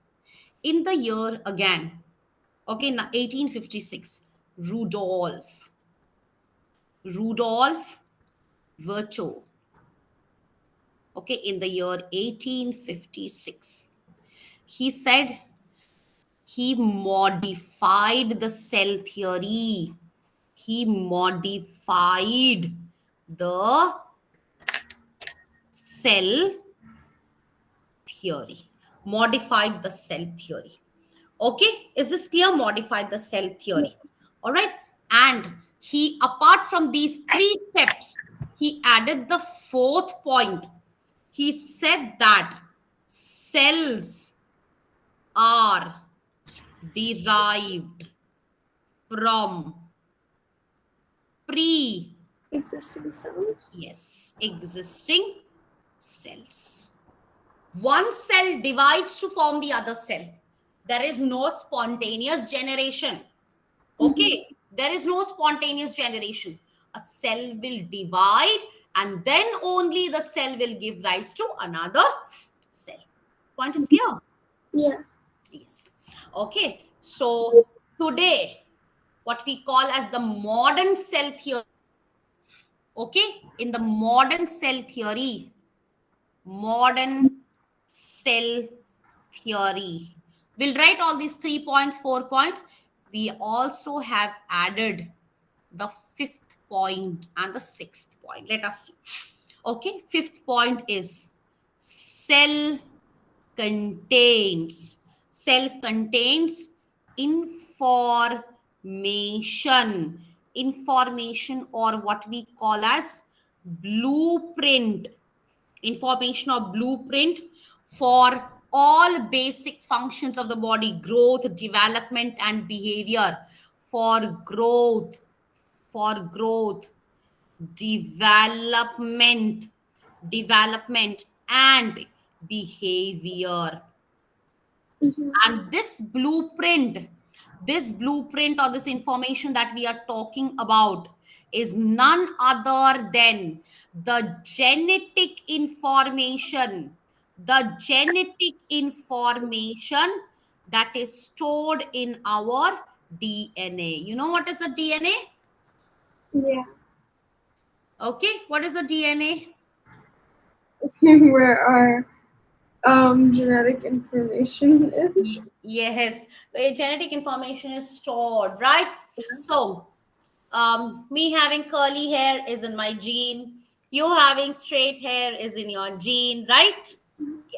in the year again, okay, 1856, Rudolf Virchow, okay, in the year 1856, he said he modified the cell theory. He modified the cell theory. Modified the cell theory. Okay, is this clear? Modified the cell theory. All right, and he, apart from these 3 steps, he added the 4th point. He said that cells are derived from pre Existing cells. yes existing cells. One cell divides to form the other cell. There is no spontaneous generation. Okay, there is no spontaneous generation. A cell will divide, and then only the cell will give rise to another cell. Point is clear? Yeah. Yes. Okay, so today what we call as the modern cell theory, okay, in the modern cell theory, We'll write all these 3 points, 4 points. We also have added the fifth point and the sixth point. Let us see. Okay, fifth point is cell contains. Cell contains information. Information, or what we call as blueprint. Information or blueprint for all basic functions of the body: growth, development, and behavior. For growth, for growth, development, development, and behavior. Mm-hmm. And this blueprint or this information that we are talking about is none other than the genetic information that is stored in our DNA. You know what is a DNA? Yeah. Okay, what is a DNA? Where our genetic information is. Yes, genetic information is stored, right? So, me having curly hair is in my gene. You having straight hair is in your gene, right?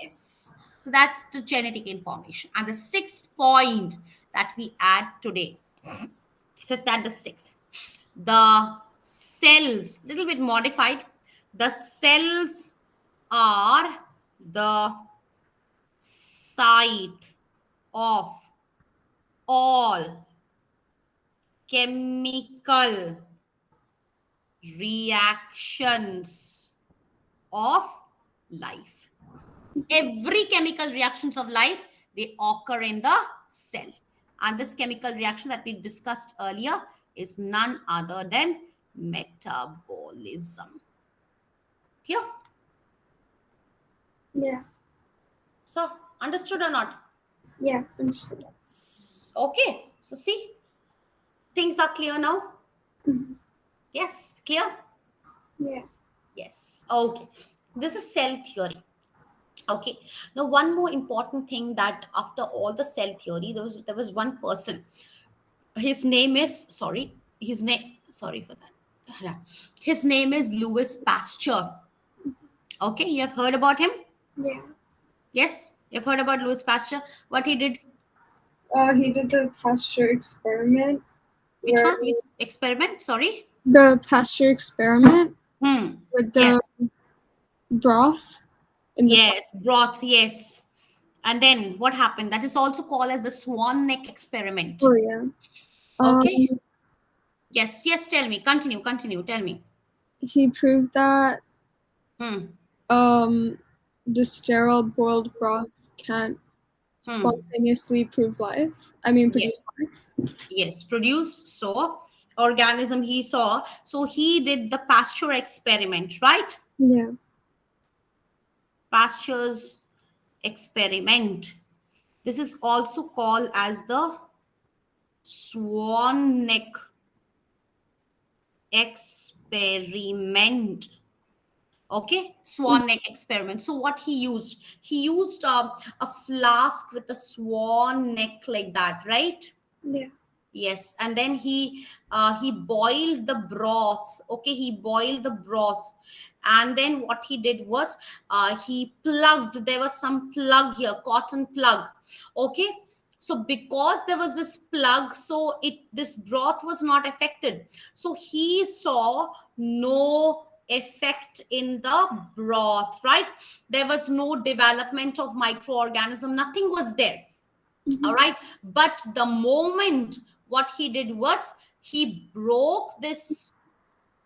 Yes. So that's the genetic information. And the sixth point that we add today, fifth and the sixth, the cells, little bit modified. The cells are the site of all chemical reactions of life. Every chemical reactions of life, they occur in the cell. And this chemical reaction that we discussed earlier is none other than metabolism. Clear? Yeah. So, understood or not? Yeah. Understood. Yes. Okay. So, see, things are clear now. Mm-hmm. Yes, clear? Yeah. Yes. Okay. This is cell theory. Okay. Now, one more important thing, that after all the cell theory, there was one person. His name is, sorry. His name, sorry for that. Yeah. His name is Louis Pasteur. Okay, you have heard about him? Yeah. Yes, you've heard about Louis Pasteur. What he did? He did the Pasteur experiment Which where one? Which experiment? Sorry. the Pasteur experiment with the Yes. broth in the Yes. Broth. Yes. And then what happened? That is also called as the swan neck experiment. oh yeah. Okay. Um, Yes. Yes. Tell me. Continue. Continue. Tell me. he proved that Hmm. um the sterile boiled broth can't Hmm. spontaneously prove life. I mean produce Yes. life. Yes. Produced. So organism he saw. So he did the Pasteur experiment, right? Yeah. Pasteur's experiment. This is also called as the swan neck experiment. Okay, swan neck experiment. So what he used a flask with a swan neck like that, right? Yeah. Yes, and then he boiled the broth. Okay, he boiled the broth, and then what he did was he plugged. There was some plug here, cotton plug. Okay, so because there was this plug, so this broth was not affected. So he saw no effect in the broth. Right, there was no development of microorganism. Nothing was there. All Mm-hmm. right, but the moment what he did was he broke this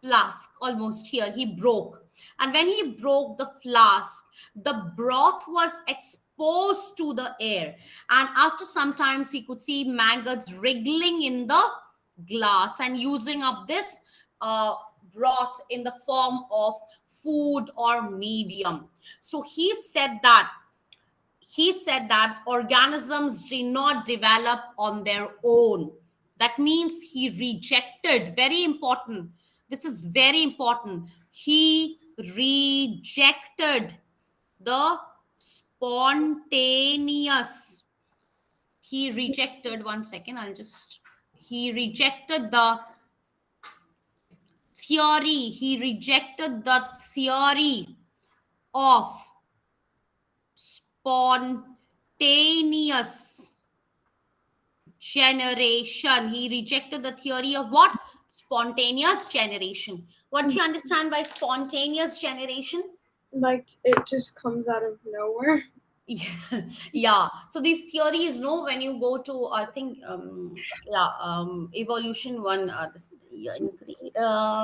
flask almost here. He broke, and when he broke the flask, the broth was exposed to the air, and after some times he could see maggots wriggling in the glass and using up this uh, broth in the form of food or medium. So he said that organisms do not develop on their own. That means he rejected, very important. This is very important. He rejected the spontaneous, he rejected, one second, he rejected the theory of spontaneous generation. He rejected the theory of what? Spontaneous generation. What do you understand by spontaneous generation? Like it just comes out of nowhere. Yeah, yeah. So these theories, no, when you go to, I think, evolution one, yeah,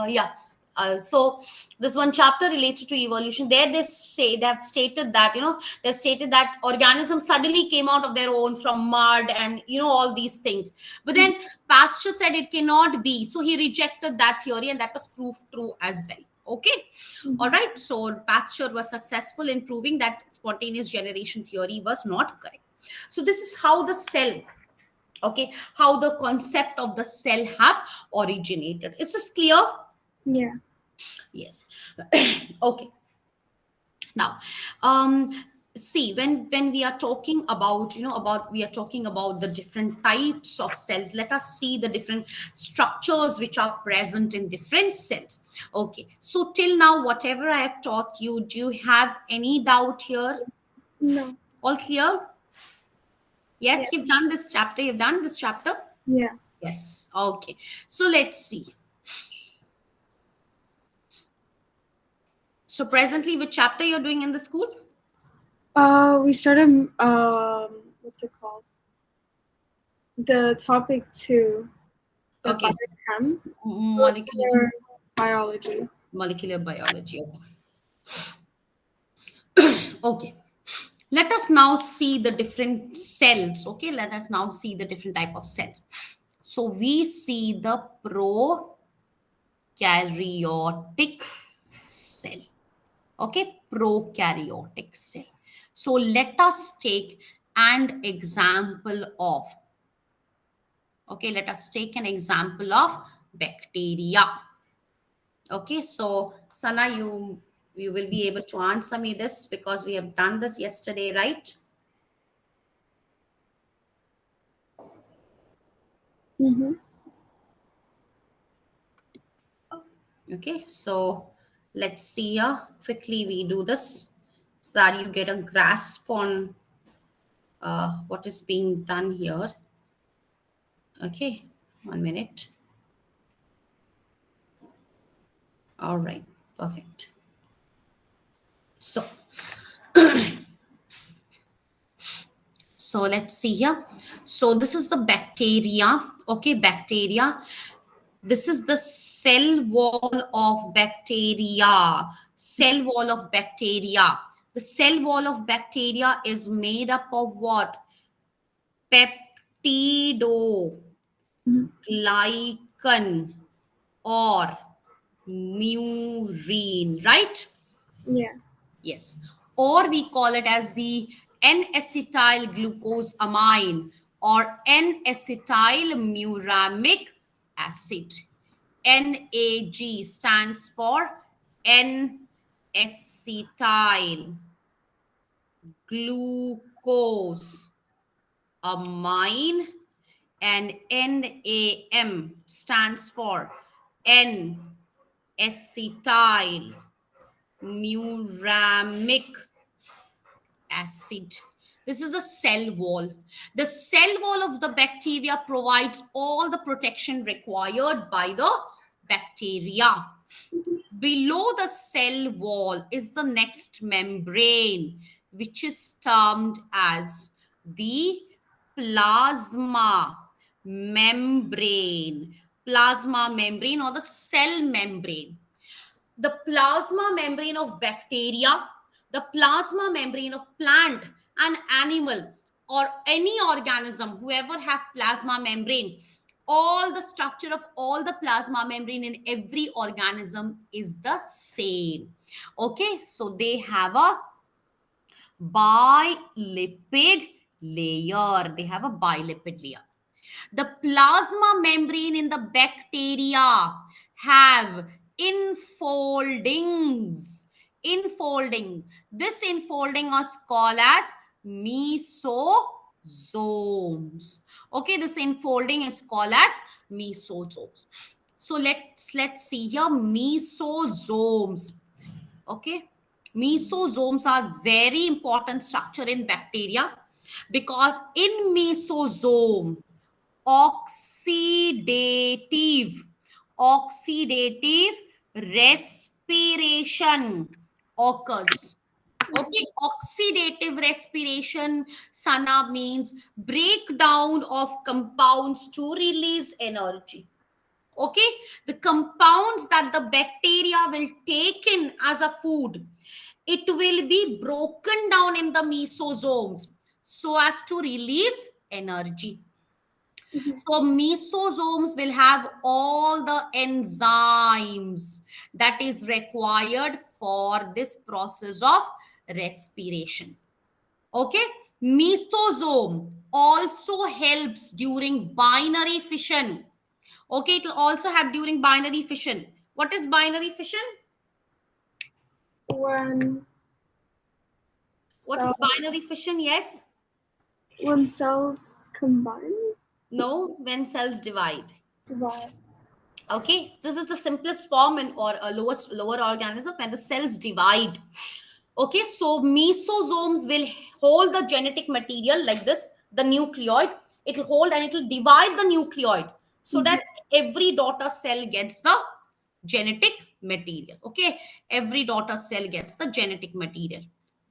yeah. So this one chapter related to evolution, there they have stated that, they've stated that organisms suddenly came out of their own from mud and all these things. But then Pasteur said it cannot be, so he rejected that theory, and that was proved true as well. Okay. All right. So Pasteur was successful in proving that spontaneous generation theory was not correct. So this is how the cell, okay, how the concept of the cell have originated. Is this clear? Yeah. Yes. Okay. Now, see, when we are talking about, we are talking about the different types of cells. Let us see the different structures which are present in different cells. Okay, so till now, whatever I have taught you, do you have any doubt here? No. All clear? Yes, Yeah. you've done this chapter. You've done this chapter. Yeah. Yes. Okay. So let's see. So presently, which chapter you're doing in the school? We started what's it called? The topic 2, the Okay. biochem, Molecular molecular biology. molecular biology. Okay. Let us now see the different cells. Okay, let us now see the different type of cells. So we see the prokaryotic cell. Okay, prokaryotic cell. So let us take an example of, okay, let us take an example of bacteria. Okay, so Sana, you will be able to answer me this because we have done this yesterday, right? Mm-hmm. Okay, so let's see here. Quickly we do this so that you get a grasp on what is being done here. Okay, 1 minute. All right, perfect. So, so let's see here. So this is the bacteria. Okay, bacteria. This is the cell wall of bacteria. Cell wall of bacteria. The cell wall of bacteria is made up of what? Peptidoglycan or murine, right? Yeah. Yes. Or we call it as the N-acetyl glucose amine or N-acetyl muramic acid. NAG stands for N-acetyl glucose amine, and NAM stands for N-acetyl muramic acid. This is a cell wall. The cell wall of the bacteria provides all the protection required by the bacteria. Below the cell wall is the next membrane, which is termed as the plasma membrane. Plasma membrane or the cell membrane. The plasma membrane of bacteria, the plasma membrane of plant and animal or any organism, whoever have plasma membrane, all the structure of all the plasma membrane in every organism is the same. Okay, so they have a bilipid layer. They have a bilipid layer. The plasma membrane in the bacteria have infoldings. Infolding. This infolding is called as mesozoa. mesosomes. Okay, this enfolding is called as mesosomes. So let's see here, mesosomes. Okay, mesosomes are very important structure in bacteria, because in mesosome, oxidative oxidative respiration occurs. Okay, oxidative respiration, Sana, means breakdown of compounds to release energy. Okay, the compounds that the bacteria will take in as a food, it will be broken down in the mesosomes so as to release energy. Mhm. So mesosomes will have all the enzymes that is required for this process of respiration. Okay, mesosome also helps during binary fission. Okay, it will also have during binary fission. What is binary fission? When What is cell, binary fission? Yes. when cells combine, No, when cells divide. divide. Okay, this is the simplest form in, or a lowest lower organism, when the cells divide. Okay, so mesosomes will hold the genetic material like this, the nucleoid. It will hold and it will divide the nucleoid so Mhm. that every daughter cell gets the genetic material. Okay, every daughter cell gets the genetic material.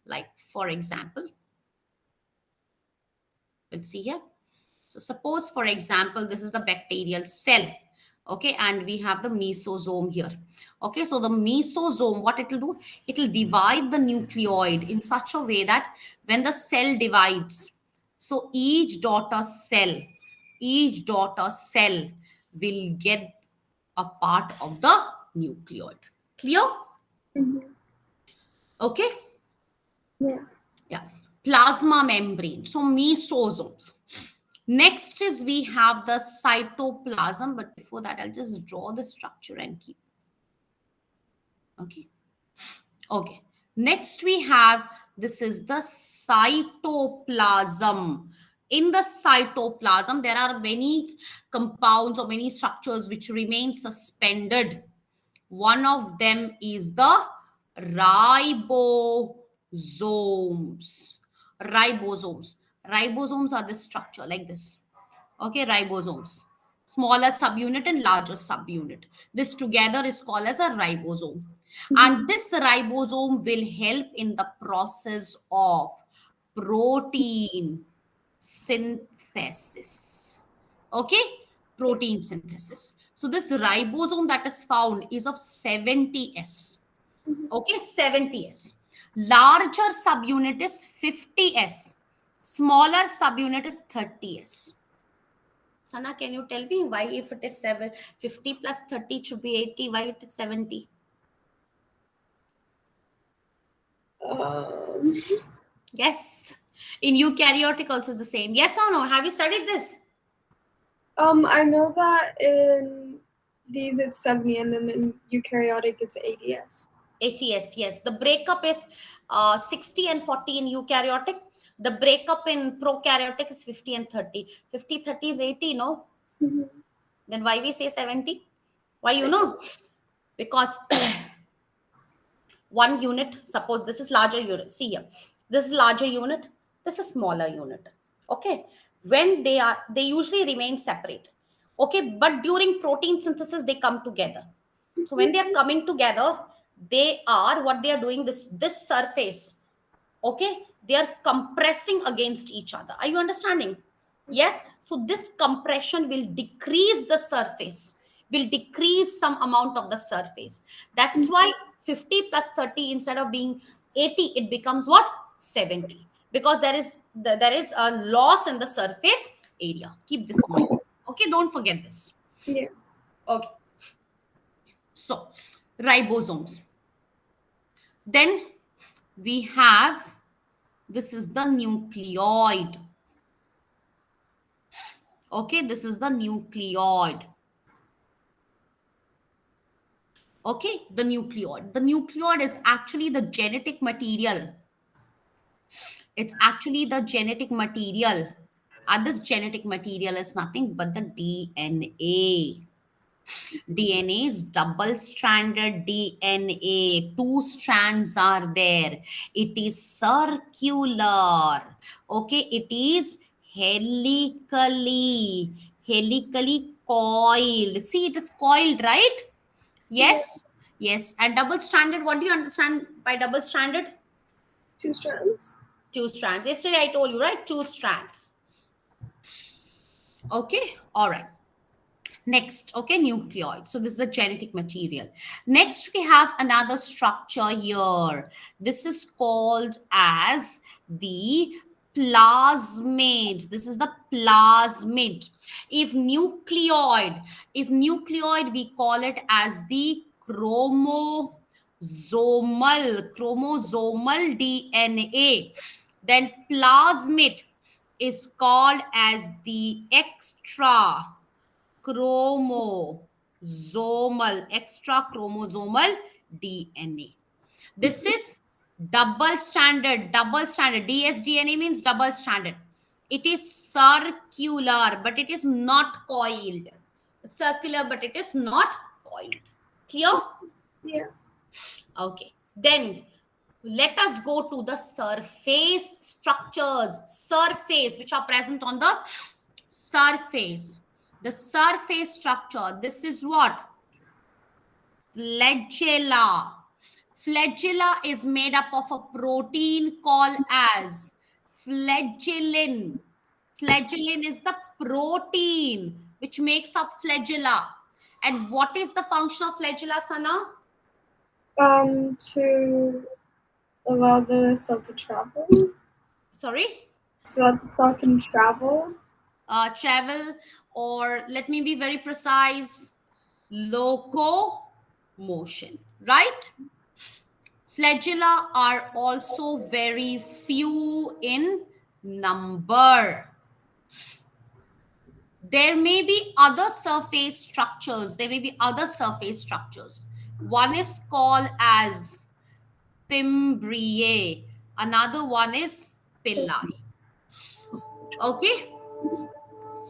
Like, for example, we'll see here. So suppose, for example, this is the bacterial cell. Okay, and we have the mesosome here. Okay, so the mesosome, what it will do, it will divide the nucleoid in such a way that when the cell divides, so each daughter cell will get a part of the nucleoid. Clear? Mhm. Okay. Yeah. Yeah. Plasma membrane. So mesosomes. Next is we have the cytoplasm, but before that, I'll just draw the structure and keep. Okay. Okay. Next we have, this is the cytoplasm. In the cytoplasm, there are many compounds or many structures which remain suspended. One of them is the ribosomes. Ribosomes. Ribosomes are this structure like this. Okay, ribosomes. Smaller subunit and larger subunit. This together is called as a ribosome. Mhm. And this ribosome will help in the process of protein synthesis. Okay, protein synthesis. So this ribosome that is found is of 70s. Mhm. Okay, 70s. Larger subunit is 50s. Smaller subunit is 30s. Sana, can you tell me why, if it is 50 plus 30, it should be 80, why it is 70? Um, Yes. In eukaryotic also is the same. Yes or no? Have you studied this? I know that in these it's 70, and then in eukaryotic it's 80s. 80s, yes. The breakup is 60 and 40 in eukaryotic. The breakup in prokaryotic is 50 and 30. 50, 30 is 80, no? Mhm. Then why we say 70? Why, you know? Because one unit, suppose this is larger unit, see here, this is larger unit, this is smaller unit. Okay, when they usually remain separate. Okay, but during protein synthesis they come together. So when they are coming together, they are, what they are doing, this surface, okay, they are compressing against each other. Are you understanding? Yes, so this compression will decrease the surface, will decrease some amount of the surface. That's why 50 plus 30, instead of being 80, it becomes what, 70, because there is a loss in the surface area. Keep this in mind. Okay, don't forget this. Yeah. Okay, so ribosomes. Then we have, this is the nucleoid. Okay, this is the nucleoid. Okay, the nucleoid. The nucleoid is actually the genetic material. It's actually the genetic material And this genetic material is nothing but the DNA. DNA is double stranded DNA. Two strands are there. It is circular. Okay, it is helically coiled. See, it is coiled, right? Yeah. Yes, yes. And double stranded, what do you understand by double stranded? Two strands. Two strands. Yesterday I told you, right? Two strands. Okay, all right. Next, okay, nucleoid. So this is the genetic material. Next, we have another structure here. This is called as the plasmid. This is the plasmid. If nucleoid, we call it as the chromosomal DNA. Then plasmid is called as the extra chromosomal DNA. This is double stranded. dsDNA means double stranded. It is circular, but it is not coiled. Circular, but it is not coiled. Clear? Yeah. Okay. Then let us go to the surface structures. Surface, which are present on the surface. The surface structure. This is what? Flagella. Flagella is made up of a protein called as flagellin. Flagellin is the protein which makes up flagella. And what is the function of flagella, Sana? To allow the cell to travel, Sorry? so that the cell can travel. Travel, or let me be very precise, locomotion, right? Flagella are also very few in number. There may be other surface structures. One is called as fimbriae. Another one is pillae. Okay?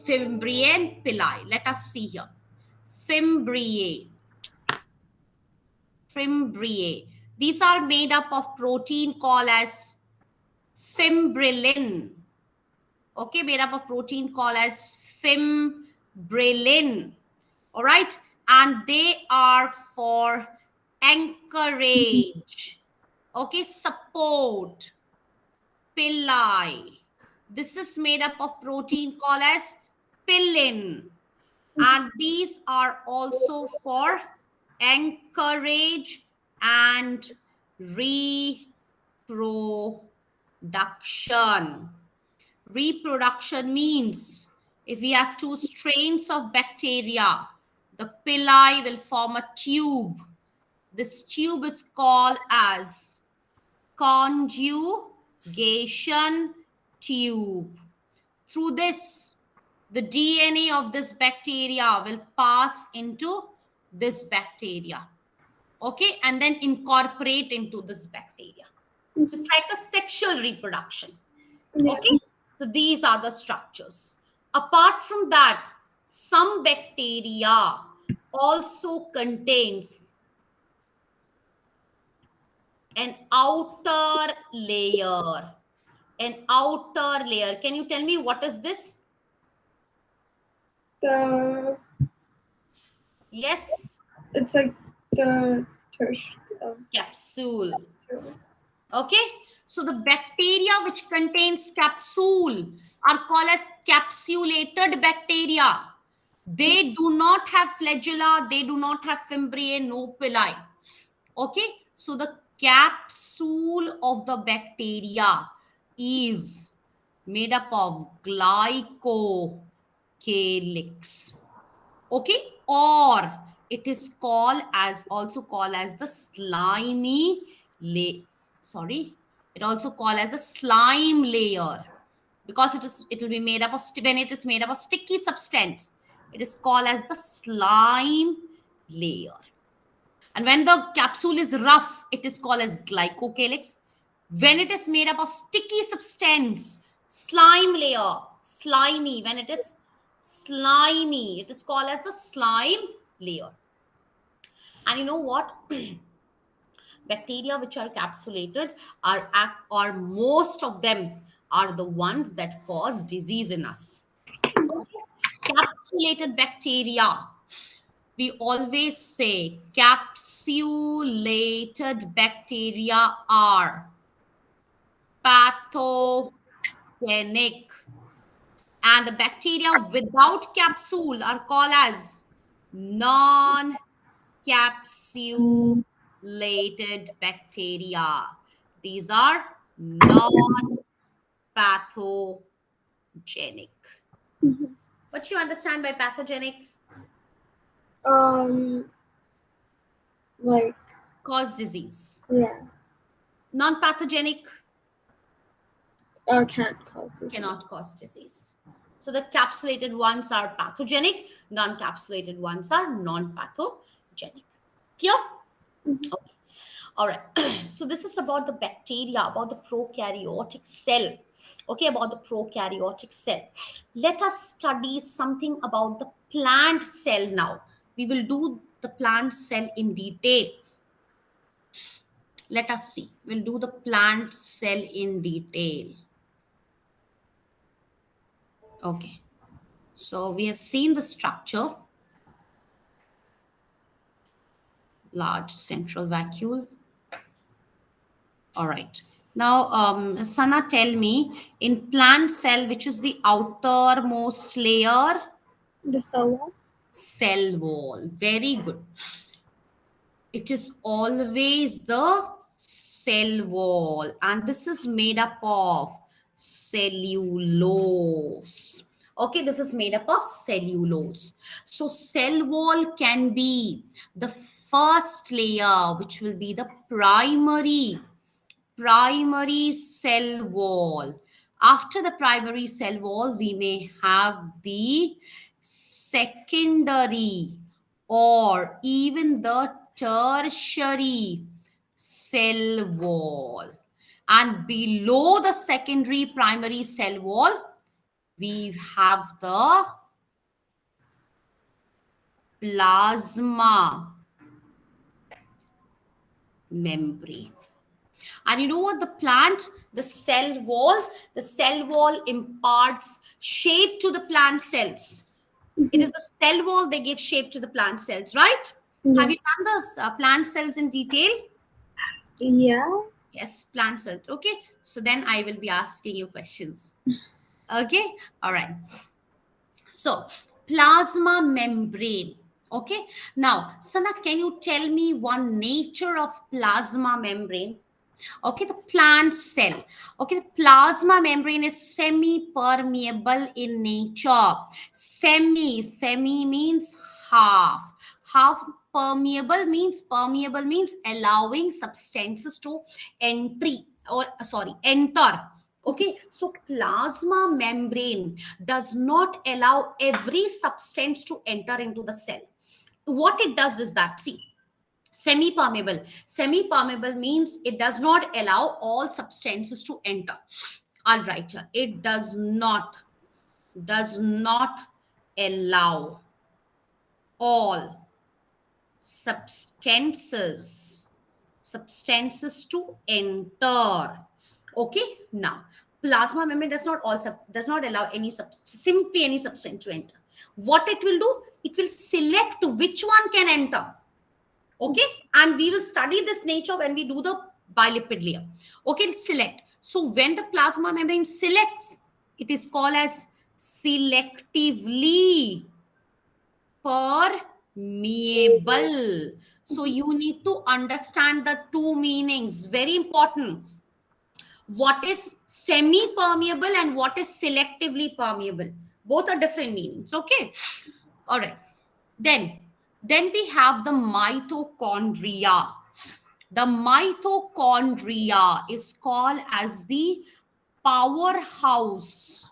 Fimbriae and pillae. Let us see here. Fimbriae. These are made up of protein called as fimbrillin. Okay, made up of protein called as fimbrillin. All right, and they are for anchorage. Okay, support. Pillae. This is made up of protein called as pillin, and these are also for anchorage and reproduction. Reproduction means if we have two strains of bacteria, the pili will form a tube. This tube is called as conjugation tube. Through this, the DNA of this bacteria will pass into this bacteria. Okay, and then incorporate into this bacteria. Just like a sexual reproduction. Yeah. Okay, so these are the structures. Apart from that, some bacteria also contains an outer layer. Can you tell me what is this? Yes. It's like the Capsule. Okay, so the bacteria which contains capsule are called as capsulated bacteria. They do not have flagella, they do not have fimbriae, no pili. Okay, so the capsule of the bacteria is made up of glycocalyx. Okay, or it is also called as the slimy layer. Sorry, it also called as a slime layer, because it will be made up of, when it is made up of sticky substance, it is called as the slime layer. And when the capsule is rough, it is called as glycocalyx. When it is made up of sticky substance, slime slimy, when it is slimy, it is called as the slime layer. And you know what? Bacteria which are capsulated or most of them are the ones that cause disease in us. Okay? Capsulated bacteria. We always say capsulated bacteria are pathogenic, and the bacteria without capsule are called as non capsulated bacteria. These are non pathogenic. Mhm. What you understand by pathogenic? Um, like, Cause disease. yeah, Non pathogenic can't cause this. cannot cause disease. So the capsulated ones are pathogenic, non capsulated ones are non pathogenic. Clear? Mhm. Okay. All right. So this is about the bacteria, about the prokaryotic cell. Okay, about the prokaryotic cell. Let us study something about the plant cell now. We will do the plant cell in detail. Let us see. We'll do the plant cell in detail. Okay. So we have seen the structure, large central vacuole. All right. Now, Sana, tell me, in plant cell, which is the outermost layer? The cell wall. Cell wall. Very good. It is always the cell wall, and this is made up of cellulose. Okay, this is made up of cellulose. So cell wall can be the first layer, which will be the primary cell wall. After the primary cell wall, we may have the secondary or even the tertiary cell wall. And below the secondary primary cell wall, we have the plasma membrane. And you know what? The cell wall imparts shape to the plant cells. It is Mhm. the cell wall they give shape to the plant cells, right? Have Yeah. you done this plant cells in detail? Yeah. Yes, plant cells. Okay. So then I will be asking you questions. Okay. All right. So plasma membrane. Okay. Now, Sana, can you tell me one nature of plasma membrane? Okay, the plant cell. Okay, the plasma membrane is semi-permeable in nature. Semi means half. Half permeable means allowing substances to enter. Okay, so plasma membrane does not allow every substance to enter into the cell. What it does is that, see, semi permeable means it does not allow all substances to enter. All right, it does not allow all substances to enter. Okay, now plasma membrane does not allow simply any substance to enter. What it will do, it will select which one can enter. Okay, and we will study this nature when we do the bilipid layer. Okay, select. So when the plasma membrane selects, it is called as selectively permeable. So you need to understand the two meanings, very important. What is semi permeable and what is selectively permeable? Both are different meanings. Okay, all right. Then we have the mitochondria. The mitochondria is called as the powerhouse,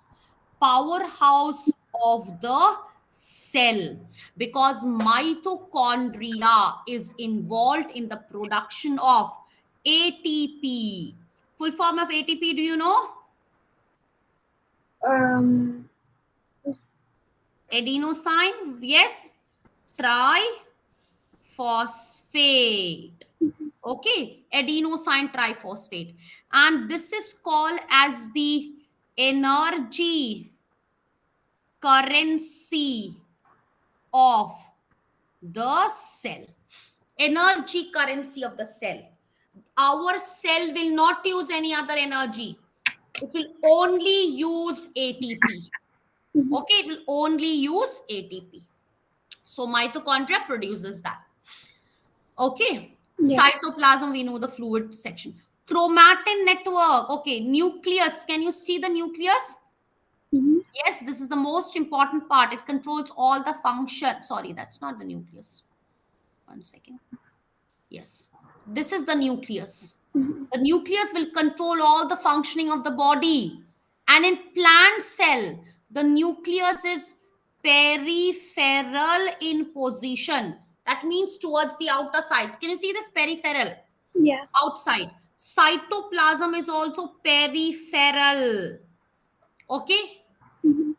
powerhouse of the cell, because mitochondria is involved in the production of ATP. Full form of ATP, do you know? Um, adenosine, yes, triphosphate. Okay, adenosine triphosphate. And this is called as the energy currency of the cell. Energy currency of the cell. Our cell will not use any other energy. It will only use ATP. Mhm. Okay, it will only use ATP. So mitochondria produces that. Okay, Yeah. cytoplasm, we know the fluid section. Chromatin network. Okay, nucleus. Can you see the nucleus? Mhm. Yes, this is the most important part. It controls all the function. Sorry, that's not the nucleus. One second. Yes, this is the nucleus. Mhm. The nucleus will control all the functioning of the body. And in plant cell, the nucleus is peripheral in position. That means towards the outer side. Can you see this peripheral? Yeah. Outside. Cytoplasm is also peripheral. Okay? Mhm.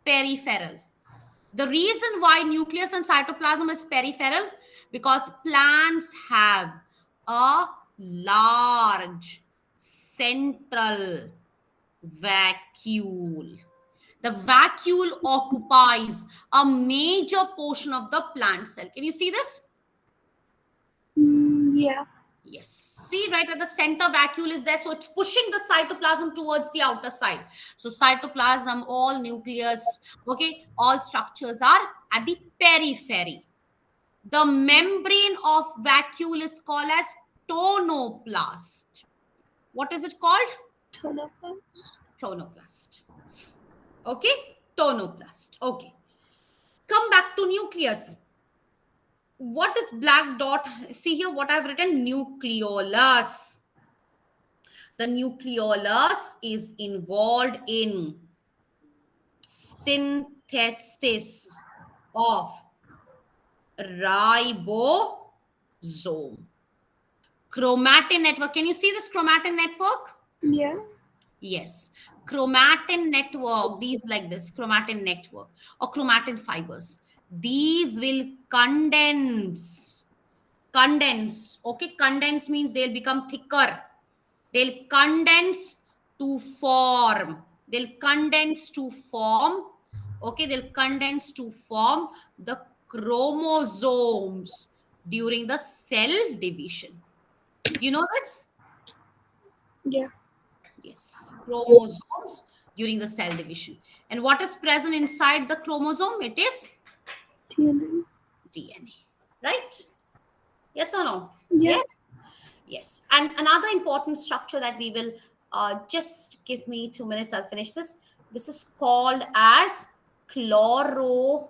Peripheral. The reason why nucleus and cytoplasm is peripheral, because plants have a large central vacuole. The vacuole occupies a major portion of the plant cell. Can you see this? Yeah. Yes. See, right at the center, vacuole is there. So it's pushing the cytoplasm towards the outer side. So cytoplasm, all nucleus, okay, all structures are at the periphery. The membrane of vacuole is called as tonoplast. What is it called? Tonoplast. Tonoplast. Okay, tonoplast. Okay. Come back to nucleus. What is black dot? See here what I've written, nucleolus. The nucleolus is involved in synthesis of ribosome. Chromatin network. Can you see this chromatin network? Yeah. Yes. Chromatin network, these like this, chromatin network or chromatin fibers. These will condense. Okay, condense means they'll become thicker. They'll condense to form. They'll condense to form. Okay, they'll condense to form the chromosomes during the cell division. You know this? Yeah. Yes, chromosomes during the cell division. And what is present inside the chromosome? It is DNA. DNA, right? Yes or no? Yeah. Yes. Yes. And another important structure that we will just give me 2 minutes, I'll finish this. This is called as chloroplast.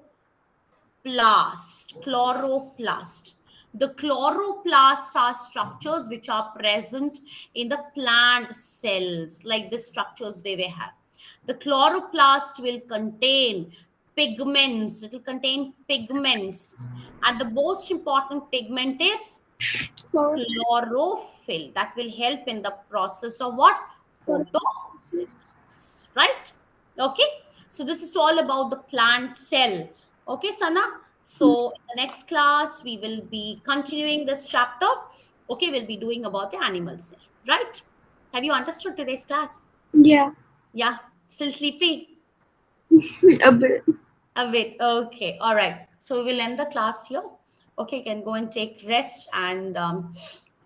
Chloroplast. The chloroplasts are structures which are present in the plant cells, like the structures they will have. The chloroplast will contain pigments. It will contain pigments. And the most important pigment is Chlor- chlorophyll, that will help in the process of what? photosynthesis. Photosynthesis, right? Okay, so this is all about the plant cell. Okay, Sana, so in the next class we will be continuing this chapter. Okay, we'll be doing about the animal cell, right? Have you understood today's class? Yeah. Yeah, still sleepy? A bit. A bit. Okay. All right. So we'll end the class here. Okay. You can go and take rest. And um,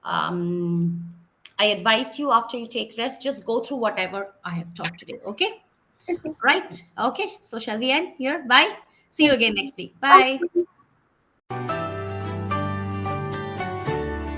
I advise you after you take rest, just go through whatever I have taught today. Okay. Okay. Right. Okay. So shall we end here? Bye. See you Yeah. again next week. Bye. Bye.